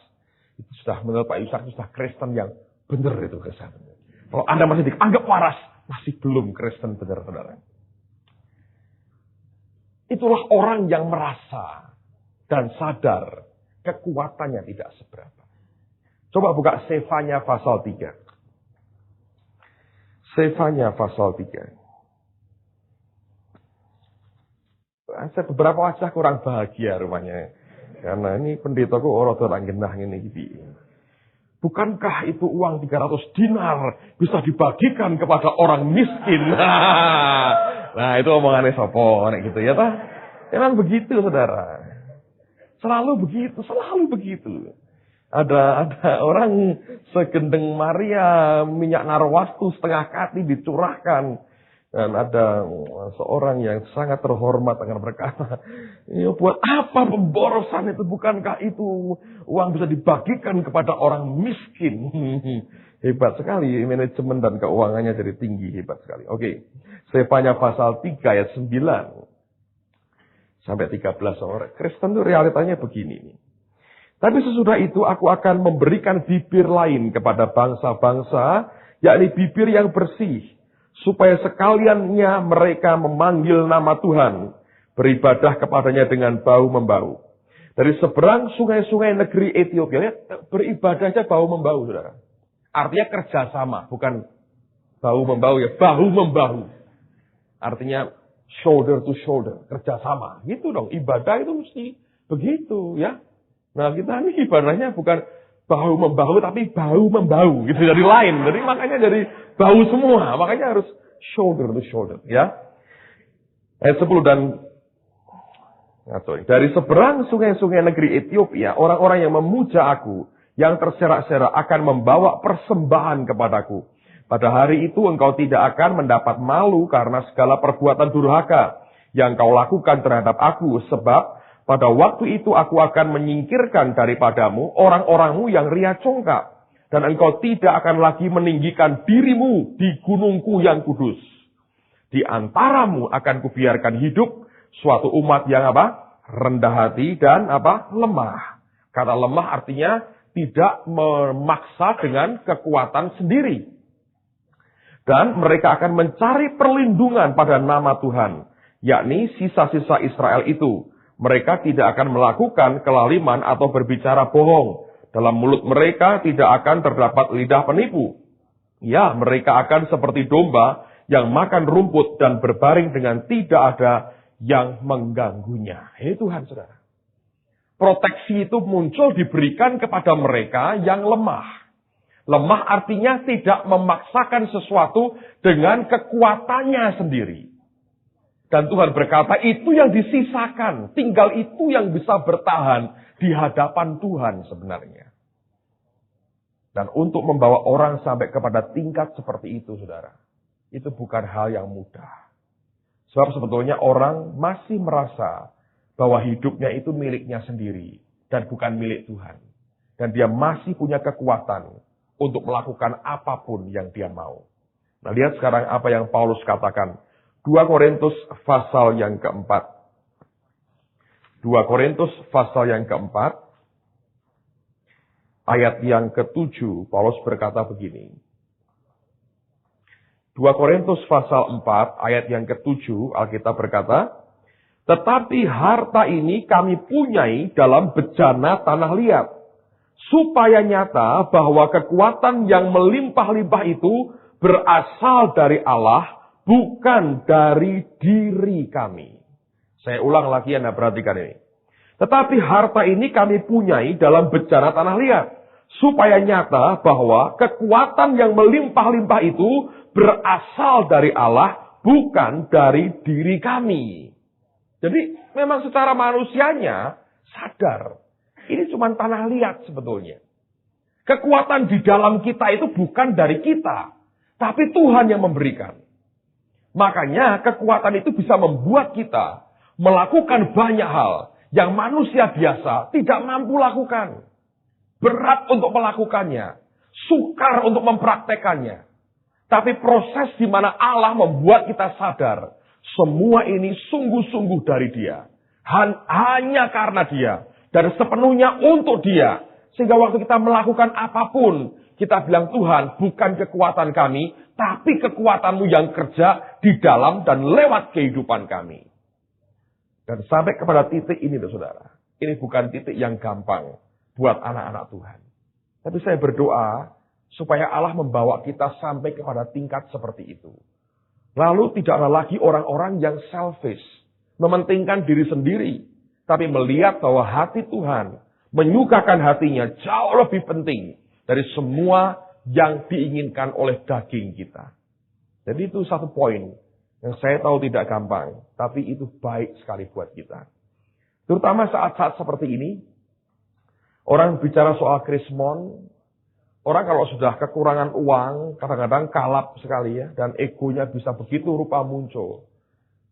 Itu sudah menurut Pak Ishak sudah Kristen yang benar itu Kristen. Kalau Anda masih dianggap waras, masih belum Kristen benar saudara. Itulah orang yang merasa dan sadar kekuatannya tidak seberapa. Coba buka Sefanya pasal 3. Sefanya pasal 3. Saya beberapa wajah kurang bahagia rumahnya. Karena ini pendetaku orang orang genah ini. Bukankah itu uang 300 dinar bisa dibagikan kepada orang miskin? Nah itu omongannya sopo, gitu ya toh. Emang begitu saudara. Selalu begitu. Ada orang segendeng Maria, minyak narwastu setengah kati dicurahkan. Dan ada seorang yang sangat terhormat akan berkata, ya buat apa pemborosan itu? Bukankah itu uang bisa dibagikan kepada orang miskin? Hebat sekali, manajemen dan keuangannya jadi tinggi, hebat sekali. Oke, Sefanya pasal 3 ayat 9. Sampai 13 orang. Kristen itu realitanya begini. Tapi sesudah itu aku akan memberikan bibir lain kepada bangsa-bangsa, yakni bibir yang bersih, supaya sekaliannya mereka memanggil nama Tuhan, beribadah kepadanya dengan bahu-membahu. Dari seberang sungai-sungai negeri Ethiopia, beribadahnya bahu-membahu, saudara. Artinya kerjasama, bukan bahu-membahu ya, bahu-membahu. Artinya shoulder to shoulder, kerjasama. Gitu dong, ibadah itu mesti begitu ya. Nah kita ini ibadahnya bukan bahu-membahu, tapi bahu-membahu. Gitu, dari lain. Jadi makanya dari bahu semua, makanya harus shoulder to shoulder ya. Ayat 10 dan dari seberang sungai-sungai negeri Ethiopia, orang-orang yang memuja aku, yang terserak-serak akan membawa persembahan kepadaku. Pada hari itu engkau tidak akan mendapat malu karena segala perbuatan durhaka yang kau lakukan terhadap aku. Sebab pada waktu itu aku akan menyingkirkan daripadamu orang-orangmu yang ria congkak. Dan engkau tidak akan lagi meninggikan dirimu di gunungku yang kudus. Di antaramu akan kubiarkan hidup suatu umat yang rendah hati dan lemah. Kata lemah artinya tidak memaksa dengan kekuatan sendiri. Dan mereka akan mencari perlindungan pada nama Tuhan, yakni sisa-sisa Israel itu. Mereka tidak akan melakukan kelaliman atau berbicara bohong. Dalam mulut mereka tidak akan terdapat lidah penipu. Ya, mereka akan seperti domba yang makan rumput dan berbaring dengan tidak ada yang mengganggunya. Hei Tuhan, saudara. Proteksi itu muncul diberikan kepada mereka yang lemah. Lemah artinya tidak memaksakan sesuatu dengan kekuatannya sendiri. Dan Tuhan berkata, itu yang disisakan. Tinggal itu yang bisa bertahan di hadapan Tuhan sebenarnya. Dan untuk membawa orang sampai kepada tingkat seperti itu, saudara. Itu bukan hal yang mudah. Sebab sebetulnya orang masih merasa bahwa hidupnya itu miliknya sendiri. Dan bukan milik Tuhan. Dan dia masih punya kekuatan untuk melakukan apapun yang dia mau. Nah, lihat sekarang apa yang Paulus katakan. 2 Korintus pasal yang keempat. 2 Korintus pasal yang keempat. Ayat yang ke-7. Paulus berkata begini. 2 Korintus pasal 4 ayat yang ke-7 Alkitab berkata, tetapi harta ini kami punyai dalam bejana tanah liat, supaya nyata bahwa kekuatan yang melimpah-limpah itu berasal dari Allah, bukan dari diri kami. Saya ulang lagi, Anda perhatikan ini. Tetapi harta ini kami punyai dalam bejana tanah liat, supaya nyata bahwa kekuatan yang melimpah-limpah itu berasal dari Allah, bukan dari diri kami. Jadi memang secara manusianya sadar. Ini cuma tanah liat sebetulnya. Kekuatan di dalam kita itu bukan dari kita. Tapi Tuhan yang memberikan. Makanya kekuatan itu bisa membuat kita melakukan banyak hal yang manusia biasa tidak mampu lakukan. Berat untuk melakukannya. Sukar untuk mempraktekannya. Tapi proses di mana Allah membuat kita sadar, semua ini sungguh-sungguh dari Dia. Hanya karena Dia. Dan sepenuhnya untuk Dia. Sehingga waktu kita melakukan apapun, kita bilang, Tuhan, bukan kekuatan kami, tapi kekuatan-Mu yang kerja di dalam dan lewat kehidupan kami. Dan sampai kepada titik ini, saudara. Ini bukan titik yang gampang buat anak-anak Tuhan. Tapi saya berdoa, supaya Allah membawa kita sampai kepada tingkat seperti itu. Lalu tidak ada lagi orang-orang yang selfish. Mementingkan diri sendiri. Tapi melihat bahwa hati Tuhan menyukakan hatinya jauh lebih penting dari semua yang diinginkan oleh daging kita. Jadi itu satu poin yang saya tahu tidak gampang. Tapi itu baik sekali buat kita. Terutama saat-saat seperti ini. Orang bicara soal krismon. Orang kalau sudah kekurangan uang, kadang-kadang kalap sekali ya. Dan egonya bisa begitu rupa muncul.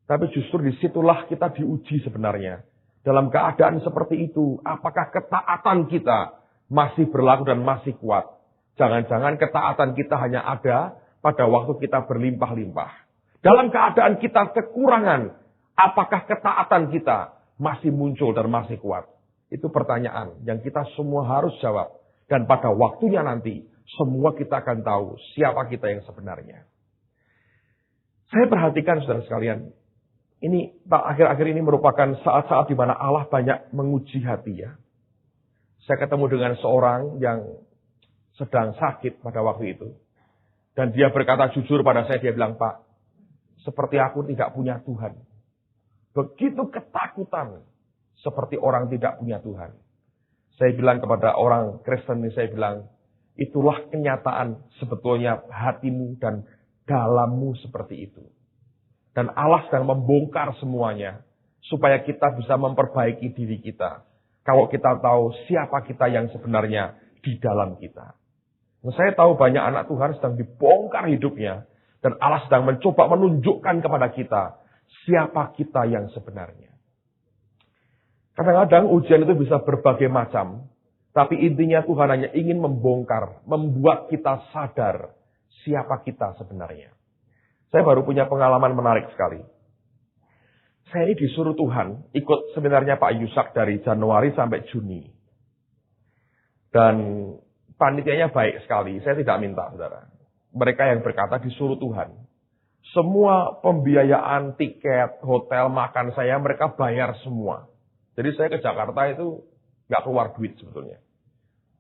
Tapi justru disitulah kita diuji sebenarnya. Dalam keadaan seperti itu, apakah ketaatan kita masih berlaku dan masih kuat? Jangan-jangan ketaatan kita hanya ada pada waktu kita berlimpah-limpah. Dalam keadaan kita kekurangan, apakah ketaatan kita masih muncul dan masih kuat? Itu pertanyaan yang kita semua harus jawab. Dan pada waktunya nanti, semua kita akan tahu siapa kita yang sebenarnya. Saya perhatikan saudara sekalian, ini akhir-akhir ini merupakan saat-saat di mana Allah banyak menguji hati ya. Saya ketemu dengan seorang yang sedang sakit pada waktu itu. Dan dia berkata jujur pada saya, dia bilang, Pak, seperti aku tidak punya Tuhan. Begitu ketakutan, seperti orang tidak punya Tuhan. Saya bilang kepada orang Kristen ini, saya bilang, itulah kenyataan sebetulnya hatimu dan dalammu seperti itu. Dan Allah sedang membongkar semuanya, supaya kita bisa memperbaiki diri kita. Kalau kita tahu siapa kita yang sebenarnya di dalam kita. Nah, saya tahu banyak anak Tuhan sedang dibongkar hidupnya. Dan Allah sedang mencoba menunjukkan kepada kita siapa kita yang sebenarnya. Kadang-kadang ujian itu bisa berbagai macam. Tapi intinya Tuhan hanya ingin membongkar, membuat kita sadar siapa kita sebenarnya. Saya baru punya pengalaman menarik sekali. Saya ini disuruh Tuhan ikut seminarnya Pak Yusak dari Januari sampai Juni. Dan panitianya baik sekali, saya tidak minta saudara. Mereka yang berkata disuruh Tuhan. Semua pembiayaan, tiket, hotel, makan saya mereka bayar semua. Jadi saya ke Jakarta itu nggak keluar duit sebetulnya.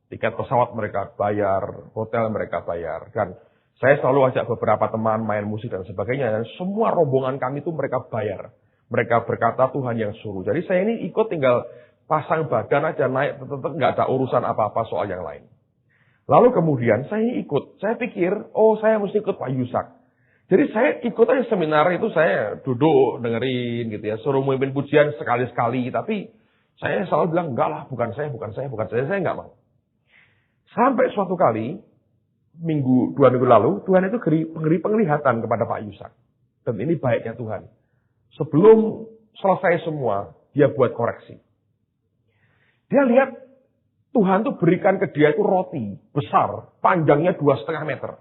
Tiket pesawat mereka bayar, hotel mereka bayar. Dan saya selalu ajak beberapa teman main musik dan sebagainya. Dan semua rombongan kami itu mereka bayar. Mereka berkata Tuhan yang suruh. Jadi saya ini ikut tinggal pasang badan aja naik. Tetap nggak ada urusan apa-apa soal yang lain. Lalu kemudian saya ikut. Saya pikir, saya mesti ikut Pak Yusak. Jadi saya ikut aja seminar itu, saya duduk dengerin gitu ya. Suruh memimpin pujian sekali-sekali. Tapi saya selalu bilang, enggak lah, bukan saya. Saya enggak mau. Sampai suatu kali, 2 minggu lalu, Tuhan itu beri penglihatan kepada Pak Yusak. Dan ini baiknya Tuhan. Sebelum selesai semua, dia buat koreksi. Dia lihat Tuhan tuh berikan ke dia itu roti besar, panjangnya 2,5 meter.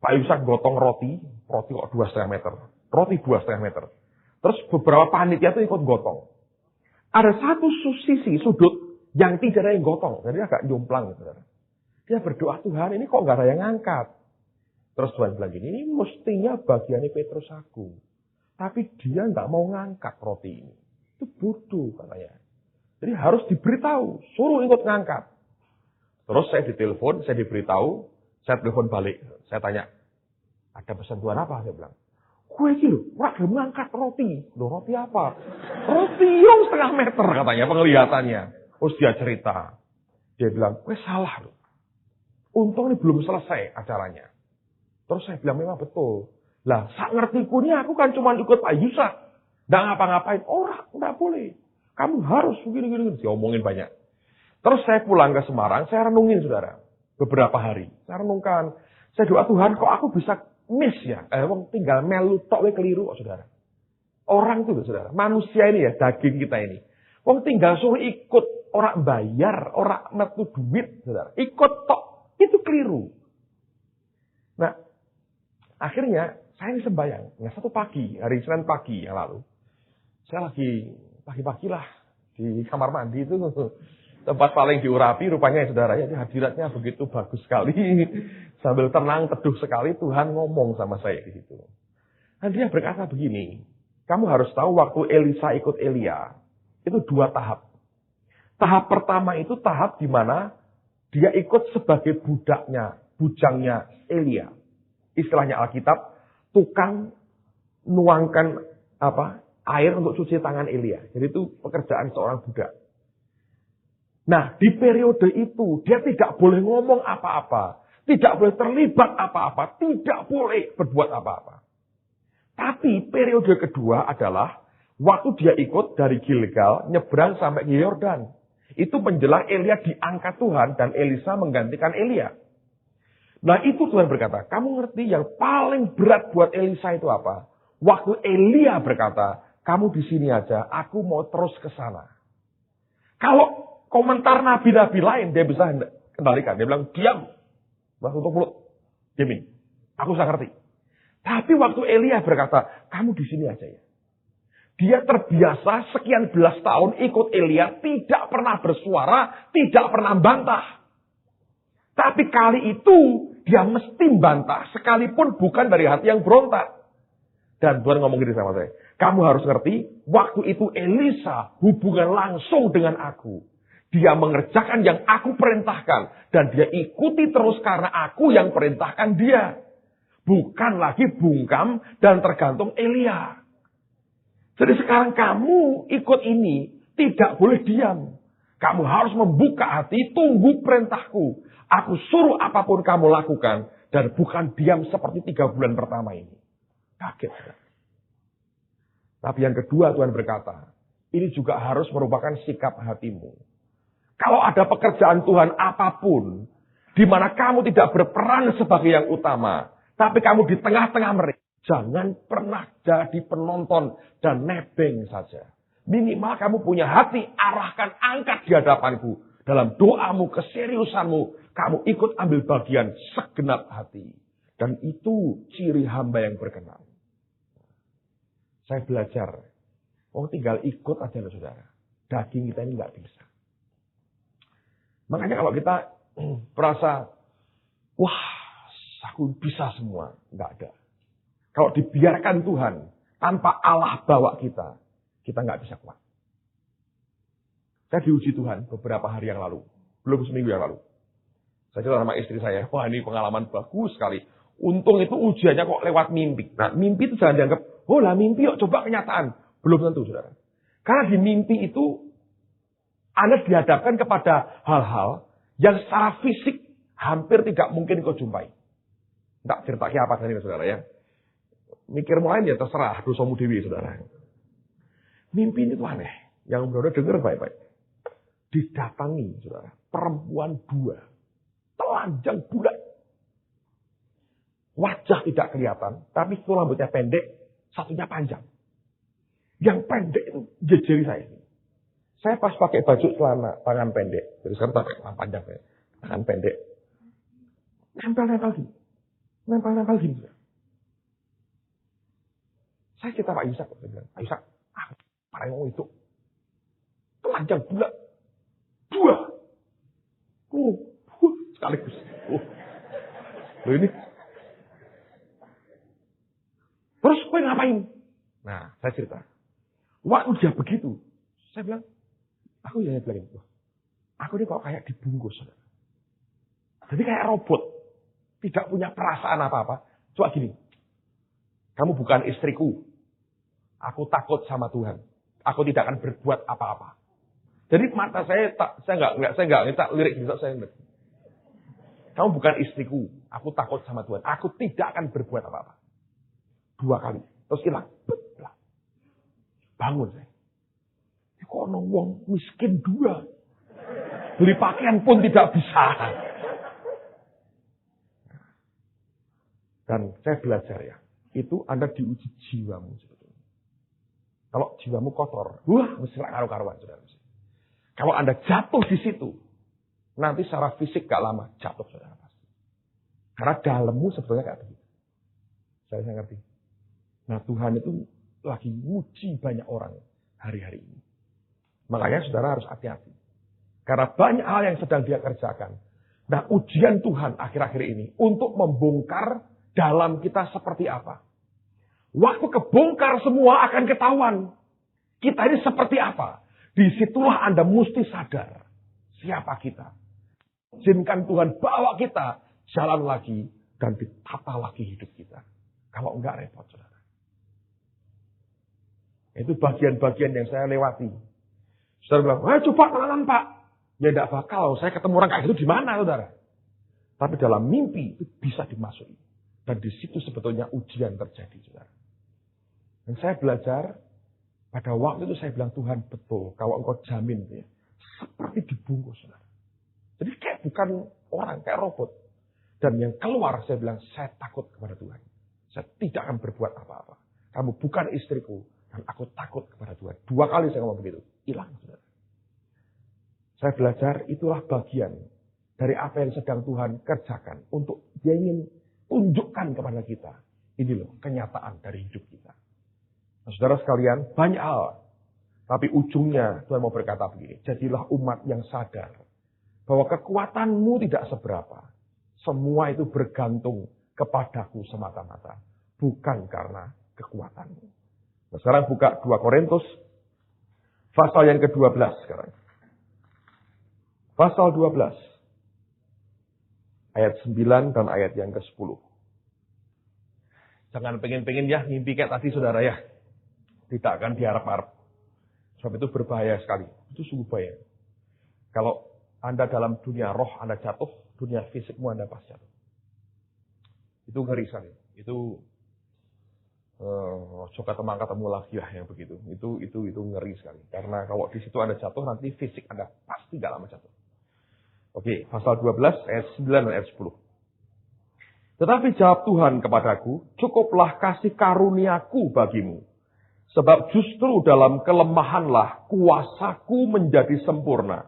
Pak Yusak gotong roti kok 2,5 meter. Roti 2,5 meter. Terus beberapa panitia itu ikut gotong. Ada satu sisi sudut yang tidak ada yang gotong. Jadi agak jomplang. Gitu. Dia berdoa, Tuhan ini kok nggak ada yang ngangkat. Terus Tuhan bilang gini, ini mestinya bagiannya Petrus aku. Tapi dia nggak mau ngangkat roti ini. Itu bodoh katanya. Jadi harus diberitahu, suruh ikut ngangkat. Terus saya ditelepon, saya diberitahu, saya telepon balik. Saya tanya, ada pesan Tuhan apa? Saya bilang, gue ini loh, belum ngangkat roti. Loh roti apa? Roti yang 1,5 meter katanya penglihatannya. Terus dia cerita. Dia bilang, gue salah loh. Untung ini belum selesai acaranya. Terus saya bilang, memang betul. Lah, sak ngertiku ini aku kan cuma ikut Pak Yusak. Nggak ngapa-ngapain. Orang, nggak boleh. Kamu harus begini-gini. Diomongin banyak. Terus saya pulang ke Semarang, saya renungin saudara. Beberapa hari. Saya renungkan. Saya doa Tuhan, kok aku bisa miss ya? Tinggal melu tok we keliru kok saudara. Orang itu saudara. Manusia ini ya, daging kita ini. Tinggal suruh ikut. Orang bayar, orang metu duit saudara. Ikut tok. Itu keliru. Nah, akhirnya saya ini sembahyang. Satu pagi, hari Senin pagi yang lalu. Saya lagi pagi-pagi lah di kamar mandi itu. Tempat paling diurapi rupanya ya saudara. Ya, hadiratnya begitu bagus sekali. Sambil tenang, teduh sekali Tuhan ngomong sama saya di situ. Dan dia berkata begini. Kamu harus tahu waktu Elisa ikut Elia. Itu 2 tahap. Tahap pertama itu tahap di mana dia ikut sebagai bujangnya Elia. Istilahnya Alkitab, tukang nuangkan air untuk cuci tangan Elia. Jadi itu pekerjaan seorang budak. Nah, di periode itu dia tidak boleh ngomong apa-apa, tidak boleh terlibat apa-apa, tidak boleh berbuat apa-apa. Tapi periode kedua adalah waktu dia ikut dari Gilgal nyebrang sampai ke Yordan. Itu menjelang Elia diangkat Tuhan dan Elisa menggantikan Elia. Nah itu Tuhan berkata, kamu ngerti yang paling berat buat Elisa itu apa? Waktu Elia berkata, kamu di sini aja, aku mau terus ke sana. Kalau komentar nabi-nabi lain dia bisa kendalikan. Dia bilang, diam. Tutup mulut. Diamin. Aku bisa ngerti. Tapi waktu Elia berkata, kamu di sini aja ya. Dia terbiasa sekian belas tahun ikut Elia, tidak pernah bersuara, tidak pernah bantah. Tapi kali itu dia mesti bantah, sekalipun bukan dari hati yang berontak. Dan Tuhan ngomong gini sama saya, kamu harus ngerti, waktu itu Elisa hubungan langsung dengan aku. Dia mengerjakan yang aku perintahkan. Dan dia ikuti terus karena aku yang perintahkan dia. Bukan lagi bungkam dan tergantung Elia. Jadi sekarang kamu ikut ini, tidak boleh diam. Kamu harus membuka hati, tunggu perintahku. Aku suruh apapun kamu lakukan. Dan bukan diam seperti 3 bulan pertama ini. Kaget. Tapi yang kedua Tuhan berkata, ini juga harus merupakan sikap hatimu. Kalau ada pekerjaan Tuhan apapun, di mana kamu tidak berperan sebagai yang utama, tapi kamu di tengah-tengah mereka, jangan pernah jadi penonton dan nebeng saja. Minimal kamu punya hati, arahkan, angkat di hadapanku. Dalam doamu, keseriusanmu, kamu ikut ambil bagian segenap hati. Dan itu ciri hamba yang berkenan. Saya belajar, tinggal ikut aja loh saudara. Daging kita ini nggak bisa. Makanya kalau kita merasa, wah, aku bisa semua. Nggak ada. Kalau dibiarkan Tuhan, tanpa Allah bawa kita nggak bisa kuat. Saya diuji Tuhan beberapa hari yang lalu. Belum seminggu yang lalu. Saya cerita sama istri saya, wah ini pengalaman bagus sekali. Untung itu ujiannya kok lewat mimpi. Nah mimpi itu jangan dianggap, oh lah mimpi yuk coba kenyataan. Belum tentu saudara. Karena di mimpi itu, Anda dihadapkan kepada hal-hal yang secara fisik hampir tidak mungkin kau jumpai. Tidak cerita apa tadi saudara ya. Mikir lain ya terserah, dosamu dewi saudara. Mimpi ini tuh aneh. Yang saudara dengar baik-baik. Didatangi saudara, perempuan 2. Telanjang bulat. Wajah tidak kelihatan, tapi itu rambutnya pendek, satunya panjang. Yang pendek itu jejeri saya. Saya pas pakai baju celana tangan pendek, jadi sekarang pakai tangan panjang ya, tangan pendek. Nempel-nempel gini. Nempel-nempel gini. Saya cerita Pak Yusak, saya bilang, Pak Yusak, para yang itu telanjang bulat. 2. Sekaligus. Loh ini. Terus gue ngapain? Nah, saya cerita. Waktu dia begitu, saya bilang, aku ya bilang, aku ini kok kayak dibungkus. Jadi kayak robot. Tidak punya perasaan apa-apa. Coba gini. Kamu bukan istriku. Aku takut sama Tuhan. Aku tidak akan berbuat apa-apa. Jadi mata saya nggak minta lirik bisa saya ingat. Kamu bukan istriku. Aku takut sama Tuhan. Aku tidak akan berbuat apa-apa. 2 kali. Terus hilang. Bangun saya. Kok wong miskin 2. Beli pakaian pun tidak bisa. Dan saya belajar ya. Itu Anda diuji jiwamu sebetulnya. Kalau jiwamu kotor. Mesti karu-karuan. Saudara. Kalau Anda jatuh di situ. Nanti secara fisik gak lama jatuh. Saudara. Karena dalammu sebetulnya kayak begitu. Saya ngerti. Nah Tuhan itu lagi muji banyak orang hari-hari ini. Makanya saudara harus hati-hati. Karena banyak hal yang sedang dia kerjakan. Nah ujian Tuhan akhir-akhir ini untuk membongkar dalam kita seperti apa. Waktu kebongkar semua akan ketahuan. Kita ini seperti apa. Disitulah Anda mesti sadar. Siapa kita. Izinkan Tuhan bawa kita jalan lagi dan ditata lagi hidup kita. Kalau enggak repot saudara. Itu bagian-bagian yang saya lewati. Saudara bilang, coba kenalan Pak. Ya tidak bakal, saya ketemu orang kayak gitu di mana saudara. Tapi dalam mimpi itu bisa dimasuki. Dan di situ sebetulnya ujian terjadi saudara. Dan saya belajar, pada waktu itu saya bilang, Tuhan betul, kalau engkau jamin ya, seperti dibungkus saudara. Jadi kayak bukan orang, kayak robot. Dan yang keluar saya bilang, saya takut kepada Tuhan. Saya tidak akan berbuat apa-apa. Kamu bukan istriku. Dan aku takut kepada Tuhan. 2 kali saya ngomong begitu. Hilang. Saudara. Saya belajar itulah bagian dari apa yang sedang Tuhan kerjakan. Untuk dia ingin tunjukkan kepada kita. Ini loh kenyataan dari hidup kita. Nah, saudara sekalian, banyak hal. Tapi ujungnya Tuhan mau berkata begini, jadilah umat yang sadar bahwa kekuatanmu tidak seberapa. Semua itu bergantung kepadaku semata-mata, bukan karena kekuatanmu. Nah, sekarang buka 2 Korintus, pasal yang ke-12 sekarang. Pasal 12, ayat 9 dan ayat yang ke-10. Jangan pengen-pengen ya, mimpi kayak tadi saudara ya. Tidak akan diharap-harap. Sebab itu berbahaya sekali. Itu sungguh bahaya. Kalau Anda dalam dunia roh Anda jatuh, dunia fisikmu Anda pasti jatuh. Itu ngeri sekali. Itu coba ketemu lagi lah yang begitu. Itu ngeri sekali. Karena kalau di situ Anda jatuh, nanti fisik Anda pasti gak lama jatuh. Oke, pasal 12 ayat 9 dan ayat 10. Tetapi jawab Tuhan kepadaku, cukuplah kasih karuniaku bagimu. Sebab justru dalam kelemahanlah kuasaku menjadi sempurna.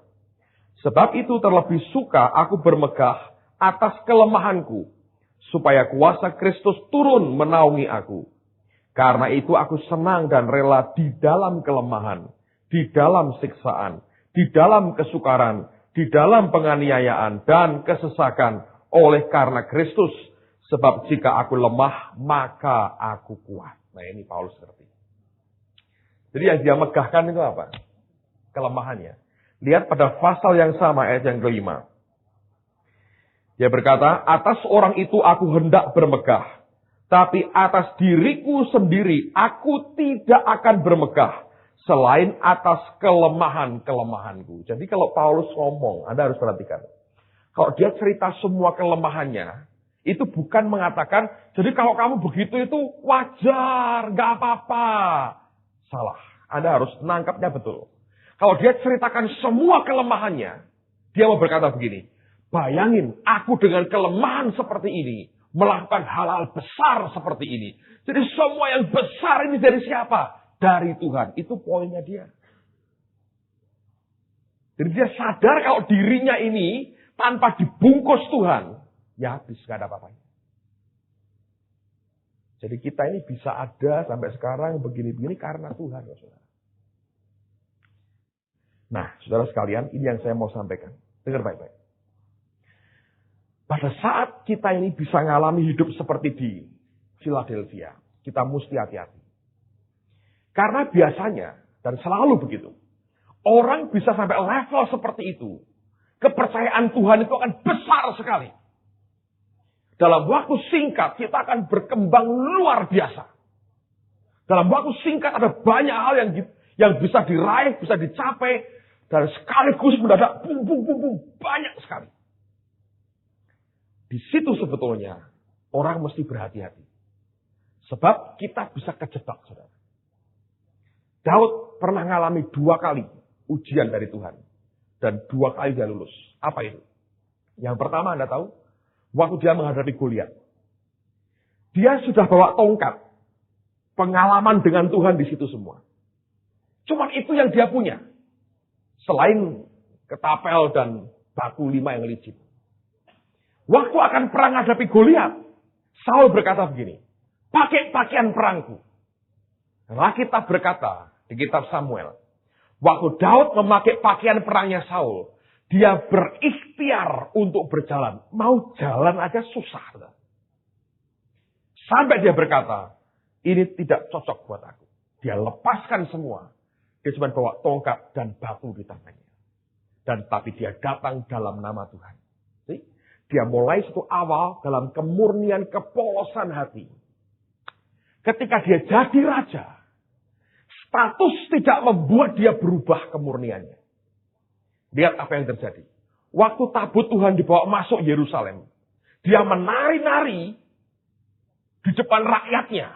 Sebab itu terlebih suka aku bermegah atas kelemahanku, supaya kuasa Kristus turun menaungi aku. Karena itu aku senang dan rela di dalam kelemahan, di dalam siksaan, di dalam kesukaran, di dalam penganiayaan dan kesesakan oleh karena Kristus. Sebab jika aku lemah, maka aku kuat. Nah ini Paulus ngerti. Jadi yang dia megahkan itu apa? Kelemahannya. Lihat pada pasal yang sama ayat yang ke-5. Dia berkata, atas orang itu aku hendak bermegah. Tapi atas diriku sendiri aku tidak akan bermegah. Selain atas kelemahan-kelemahanku. Jadi kalau Paulus ngomong, Anda harus perhatikan. Kalau dia cerita semua kelemahannya, itu bukan mengatakan, jadi kalau kamu begitu itu wajar, gak apa-apa. Salah. Anda harus nangkapnya betul. Kalau dia ceritakan semua kelemahannya, dia mau berkata begini, bayangin aku dengan kelemahan seperti ini, melakukan hal-hal besar seperti ini. Jadi semua yang besar ini dari siapa? Dari Tuhan. Itu poinnya dia. Jadi dia sadar kalau dirinya ini tanpa dibungkus Tuhan, ya habis, gak ada apa-apanya. Jadi kita ini bisa ada sampai sekarang begini-begini karena Tuhan. Ya saudara. Nah, saudara sekalian, ini yang saya mau sampaikan. Dengar baik-baik. Pada saat kita ini bisa mengalami hidup seperti di Philadelphia, kita mesti hati-hati. Karena biasanya, dan selalu begitu, orang bisa sampai level seperti itu. Kepercayaan Tuhan itu akan besar sekali. Dalam waktu singkat kita akan berkembang luar biasa. Dalam waktu singkat ada banyak hal yang bisa diraih, bisa dicapai. Dan sekaligus mendadak bum, banyak sekali. Di situ sebetulnya orang mesti berhati-hati. Sebab kita bisa kejebak, saudara. Daud pernah mengalami 2 kali ujian dari Tuhan. Dan 2 kali dia lulus. Apa itu? Yang pertama Anda tahu? Waktu dia menghadapi Goliat. Dia sudah bawa tongkat. Pengalaman dengan Tuhan di situ semua. Cuman itu yang dia punya. Selain ketapel dan batu 5 yang licin. Waktu akan perang menghadapi Goliat, Saul berkata begini, pakai pakaian perangku. Alkitab berkata di kitab Samuel, waktu Daud memakai pakaian perangnya Saul, dia berikhtiar untuk berjalan. Mau jalan aja susah. Sampai dia berkata, ini tidak cocok buat aku. Dia lepaskan semua. Dia cuma bawa tongkat dan batu di tangannya. Dan tapi dia datang dalam nama Tuhan. See? Dia mulai satu awal dalam kemurnian kepolosan hati. Ketika dia jadi raja, status tidak membuat dia berubah kemurniannya. Lihat apa yang terjadi. Waktu tabut Tuhan dibawa masuk Yerusalem. Dia menari-nari di depan rakyatnya.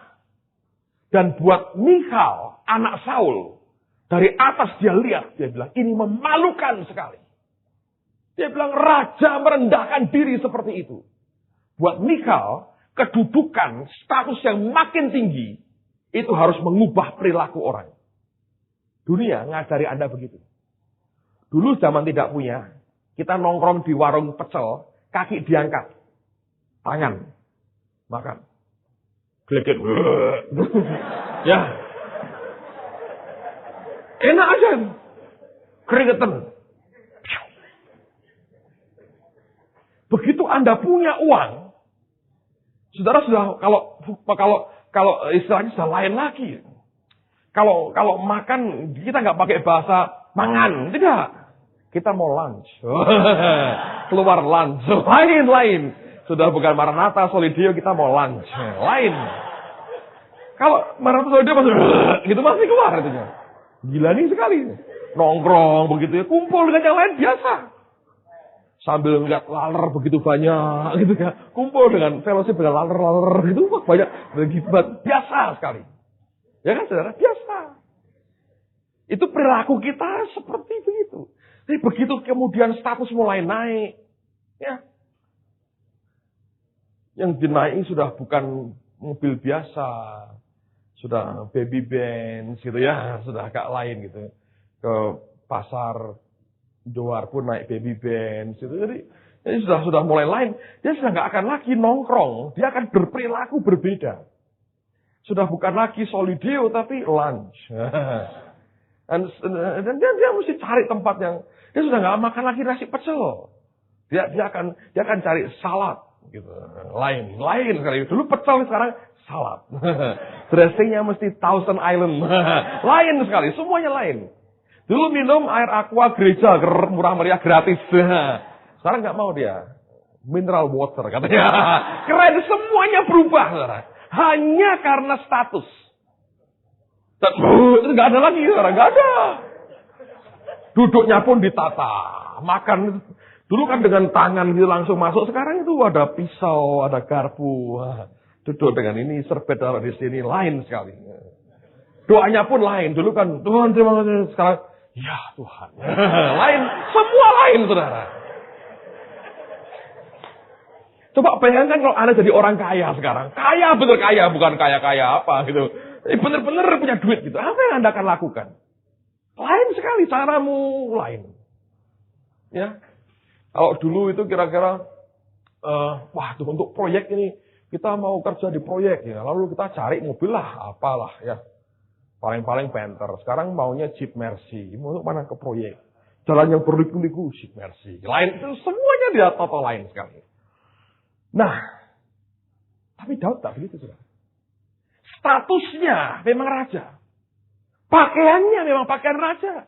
Dan buat Michal, anak Saul, dari atas dia lihat, dia bilang, ini memalukan sekali. Dia bilang, raja merendahkan diri seperti itu. Buat Michal, kedudukan, status yang makin tinggi, itu harus mengubah perilaku orang. Dunia ngajari Anda begitu. Dulu zaman tidak punya, kita nongkrong di warung pecel, kaki diangkat, tangan, makan. Geleget. Ya, Enak aja. Keringetan. Begitu Anda punya uang, saudara sudah kalau istilahnya sudah lain lagi. Kalau makan kita nggak pakai bahasa mangan, tidak. Kita mau lunch. Keluar lunch. Lain. Sudah bukan Maranatha, Solidio, kita mau lunch. Lain. Kalau Maranatha, Solidio masih keluar itunya. Gila nih sekali. Nongkrong begitu ya, kumpul dengan yang lain biasa. Sambil ngeliat laler begitu banyak gitu ya. Kumpul dengan fellowship dengan laler gitu banyak begitu biasa sekali. Ya kan saudara? Biasa. Itu perilaku kita seperti begitu. Tapi begitu kemudian status mulai naik, ya. Yang dinaiki sudah bukan mobil biasa, sudah baby Benz gitu ya, sudah agak lain gitu. Ke pasar Johar pun naik baby Benz gitu. Jadi sudah mulai lain. Dia sudah nggak akan lagi nongkrong, dia akan berperilaku berbeda. Sudah bukan lagi Solidio tapi lunch. Dan dia mesti cari tempat yang dia sudah nggak makan lagi nasi pecel. Dia akan cari salad gitu. Lain sekali. Dulu pecel, sekarang salad. Dressingnya mesti Thousand Island. Lain sekali, semuanya lain. Dulu minum air aqua gereja murah meriah gratis. Sekarang nggak mau dia. Mineral water katanya. Keren, semuanya berubah, saudara. Hanya karena status. Dan itu nggak ada lagi, saudara. Nggak ada. Duduknya pun ditata. Makan dulu kan dengan tangan gitu langsung masuk. Sekarang itu ada pisau, ada garpu. Duduk dengan ini, serbet taruh di sini, lain sekali. Doanya pun lain. Dulu kan Tuhan terima kasih. Sekarang ya Tuhan. Lain, semua lain, saudara. Coba bayangkan kalau Anda jadi orang kaya sekarang. Kaya, bener kaya. Bukan kaya-kaya apa gitu. Bener-bener punya duit gitu. Apa yang Anda akan lakukan? Lain sekali, caramu lain. Ya. Kalau dulu itu kira-kira, wah tuh untuk proyek ini, kita mau kerja di proyek. Ya. Lalu kita cari mobil lah, apalah ya. Paling-paling Panther. Sekarang maunya Jeep Mercy. Mau mana ke proyek. Jalan yang berliku-liku, Jeep Mercy. Lain itu semuanya dia tata lain sekali. Nah, tapi Daud tak begitu, saudara. Statusnya memang raja. Pakaiannya memang pakaian raja.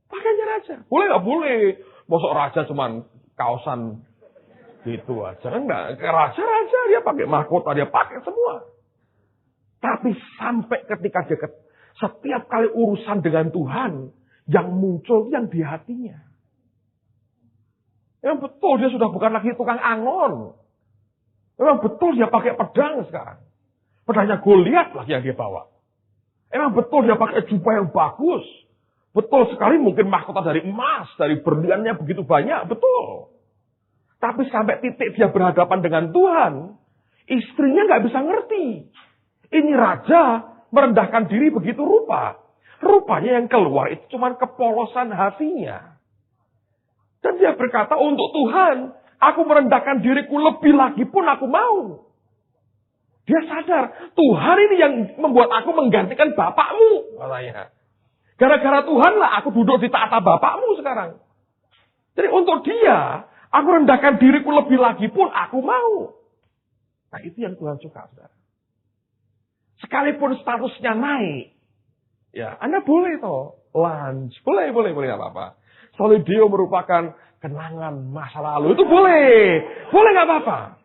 Pakaiannya raja. Boleh nggak? Boleh. Mosok raja cuman kaosan gitu aja. Enggak. Raja-raja dia pakai mahkota, dia pakai semua. Tapi sampai ketika dia setiap kali urusan dengan Tuhan, yang muncul yang di hatinya. Yang betul dia sudah bukan lagi tukang angon. Memang betul dia pakai pedang sekarang. Pedangnya Goliat lagi yang dia bawa. Emang betul dia pakai jubah yang bagus. Betul sekali mungkin mahkota dari emas, dari berliannya begitu banyak, betul. Tapi sampai titik dia berhadapan dengan Tuhan, istrinya nggak bisa ngerti. Ini raja merendahkan diri begitu rupa. Rupanya yang keluar itu cuma kepolosan hatinya. Dan dia berkata, untuk Tuhan, aku merendahkan diriku lebih lagi pun aku mau. Dia sadar, Tuhan ini yang membuat aku menggantikan bapakmu. Katanya. Gara-gara Tuhanlah aku duduk di tahta bapakmu sekarang. Jadi untuk dia, aku rendahkan diriku lebih lagi pun aku mau. Nah itu yang Tuhan suka, saudara. Sekalipun statusnya naik, ya Anda boleh toh lunch, boleh nggak apa-apa. Solidio merupakan kenangan masa lalu, itu boleh nggak apa-apa.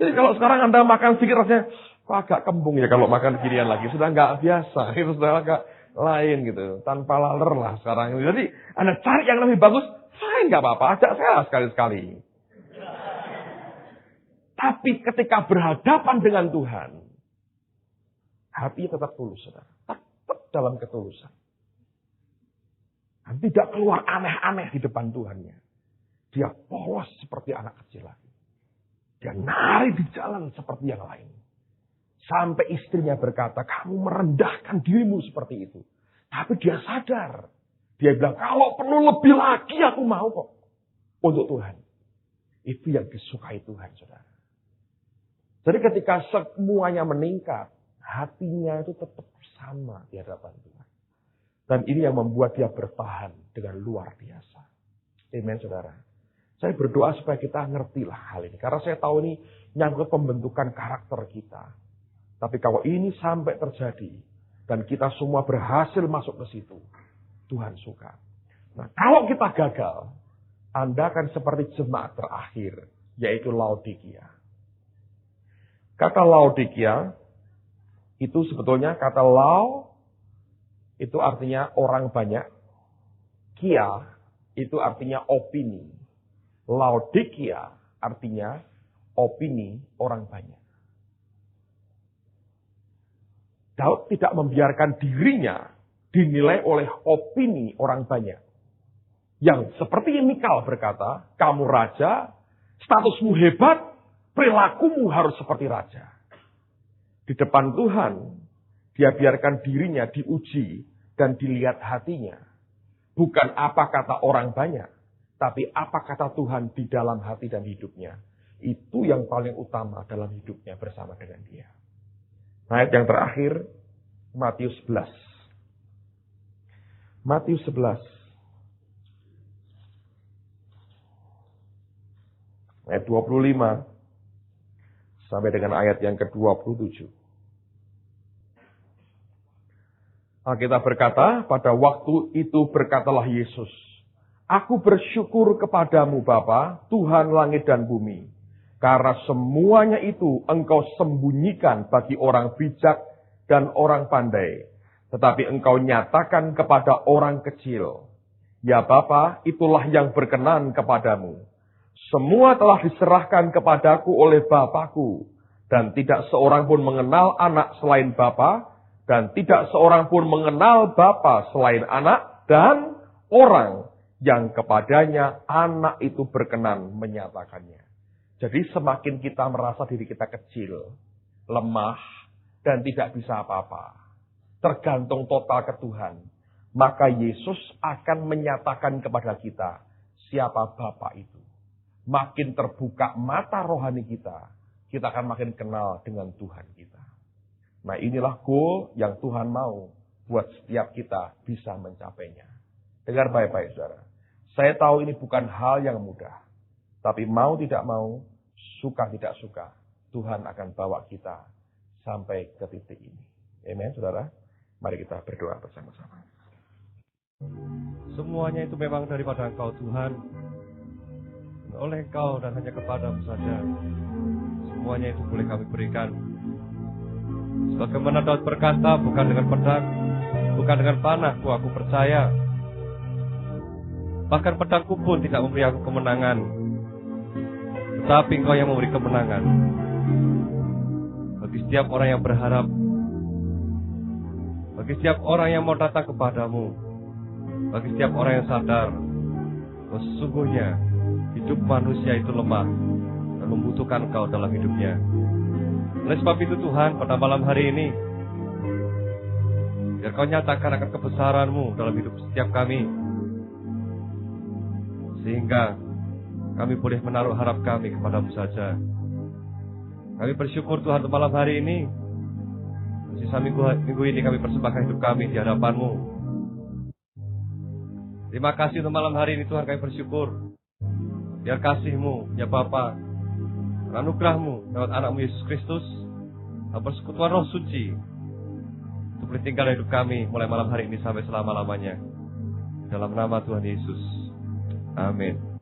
Jadi kalau sekarang Anda makan sedikit rasanya agak kembung ya kalau makan ginian lagi, sudah nggak biasa, itu sudah agak lain gitu, tanpa laler lah sekarang. Jadi Anda cari yang lebih bagus, fine nggak apa-apa, ajak saya sekali-sekali. Tapi ketika berhadapan dengan Tuhan, hati tetap tulus, saudara. Tetap dalam ketulusan. Dan tidak keluar aneh-aneh di depan Tuhannya. Dia polos seperti anak kecil lagi. Dia nari di jalan seperti yang lain. Sampai istrinya berkata, kamu merendahkan dirimu seperti itu. Tapi dia sadar. Dia bilang, kalau perlu lebih lagi aku mau kok. Untuk Tuhan. Itu yang disukai Tuhan, saudara. Jadi ketika semuanya meningkat, hatinya itu tetap sama di hadapan Tuhan. Dan ini yang membuat dia bertahan dengan luar biasa. Amen, saudara. Saya berdoa supaya kita ngertilah hal ini. Karena saya tahu ini nyangkut pembentukan karakter kita. Tapi kalau ini sampai terjadi, dan kita semua berhasil masuk ke situ, Tuhan suka. Nah, kalau kita gagal, Anda akan seperti jemaat terakhir, yaitu Laodikia. Kata Laodikia, itu sebetulnya kata Lao, itu artinya orang banyak. Kia, itu artinya opini. Laodikia artinya opini orang banyak. Daud tidak membiarkan dirinya dinilai oleh opini orang banyak. Yang seperti Mikal berkata, kamu raja, statusmu hebat, perilakumu harus seperti raja. Di depan Tuhan, dia biarkan dirinya diuji dan dilihat hatinya. Bukan apa kata orang banyak, tapi apa kata Tuhan di dalam hati dan hidupnya. Itu yang paling utama dalam hidupnya bersama dengan dia. Ayat yang terakhir, Matius 11. Matius 11. Ayat 25. Sampai dengan ayat yang ke-27. Alkitab berkata, pada waktu itu berkatalah Yesus, aku bersyukur kepadamu Bapa, Tuhan langit dan bumi. Karena semuanya itu engkau sembunyikan bagi orang bijak dan orang pandai. Tetapi engkau nyatakan kepada orang kecil. Ya Bapa, itulah yang berkenan kepadamu. Semua telah diserahkan kepadaku oleh Bapakku. Dan tidak seorang pun mengenal anak selain Bapa. Dan tidak seorang pun mengenal Bapa selain anak. Dan orang yang kepadanya anak itu berkenan menyatakannya. Jadi semakin kita merasa diri kita kecil, lemah, dan tidak bisa apa-apa, tergantung total ke Tuhan, maka Yesus akan menyatakan kepada kita siapa Bapa itu. Makin terbuka mata rohani kita, kita akan makin kenal dengan Tuhan kita. Nah, inilah goal yang Tuhan mau buat setiap kita bisa mencapainya. Dengar baik-baik, saudara. Saya tahu ini bukan hal yang mudah. Tapi mau tidak mau, suka tidak suka, Tuhan akan bawa kita sampai ke titik ini. Amen, saudara. Mari kita berdoa bersama-sama. Semuanya itu memang daripada Engkau Tuhan. Oleh Engkau dan hanya kepadamu saja. Semuanya itu boleh kami berikan. Sebagaimana Daud berkata, bukan dengan pedang, bukan dengan panahku aku percaya. Bahkan pedangku pun tidak memberi aku kemenangan. Tetapi Engkau yang memberi kemenangan. Bagi setiap orang yang berharap, bagi setiap orang yang mau datang kepadamu, bagi setiap orang yang sadar bahwa sesungguhnya hidup manusia itu lemah dan membutuhkan Engkau dalam hidupnya. Oleh sebab itu Tuhan, pada malam hari ini, biar Kau nyatakan akan kebesaran-Mu dalam hidup setiap kami, sehingga kami boleh menaruh harap kami kepada-Mu saja. Kami bersyukur Tuhan untuk malam hari ini. Sisa minggu ini kami persembahkan hidup kami di hadapan-Mu. Terima kasih untuk malam hari ini Tuhan, kami bersyukur. Biar kasih-Mu, ya Bapa, anugerah-Mu lewat anak-Mu Yesus Kristus, dan persekutuan Roh Suci, untuk boleh tinggal hidup kami mulai malam hari ini sampai selama-lamanya. Dalam nama Tuhan Yesus. Amin.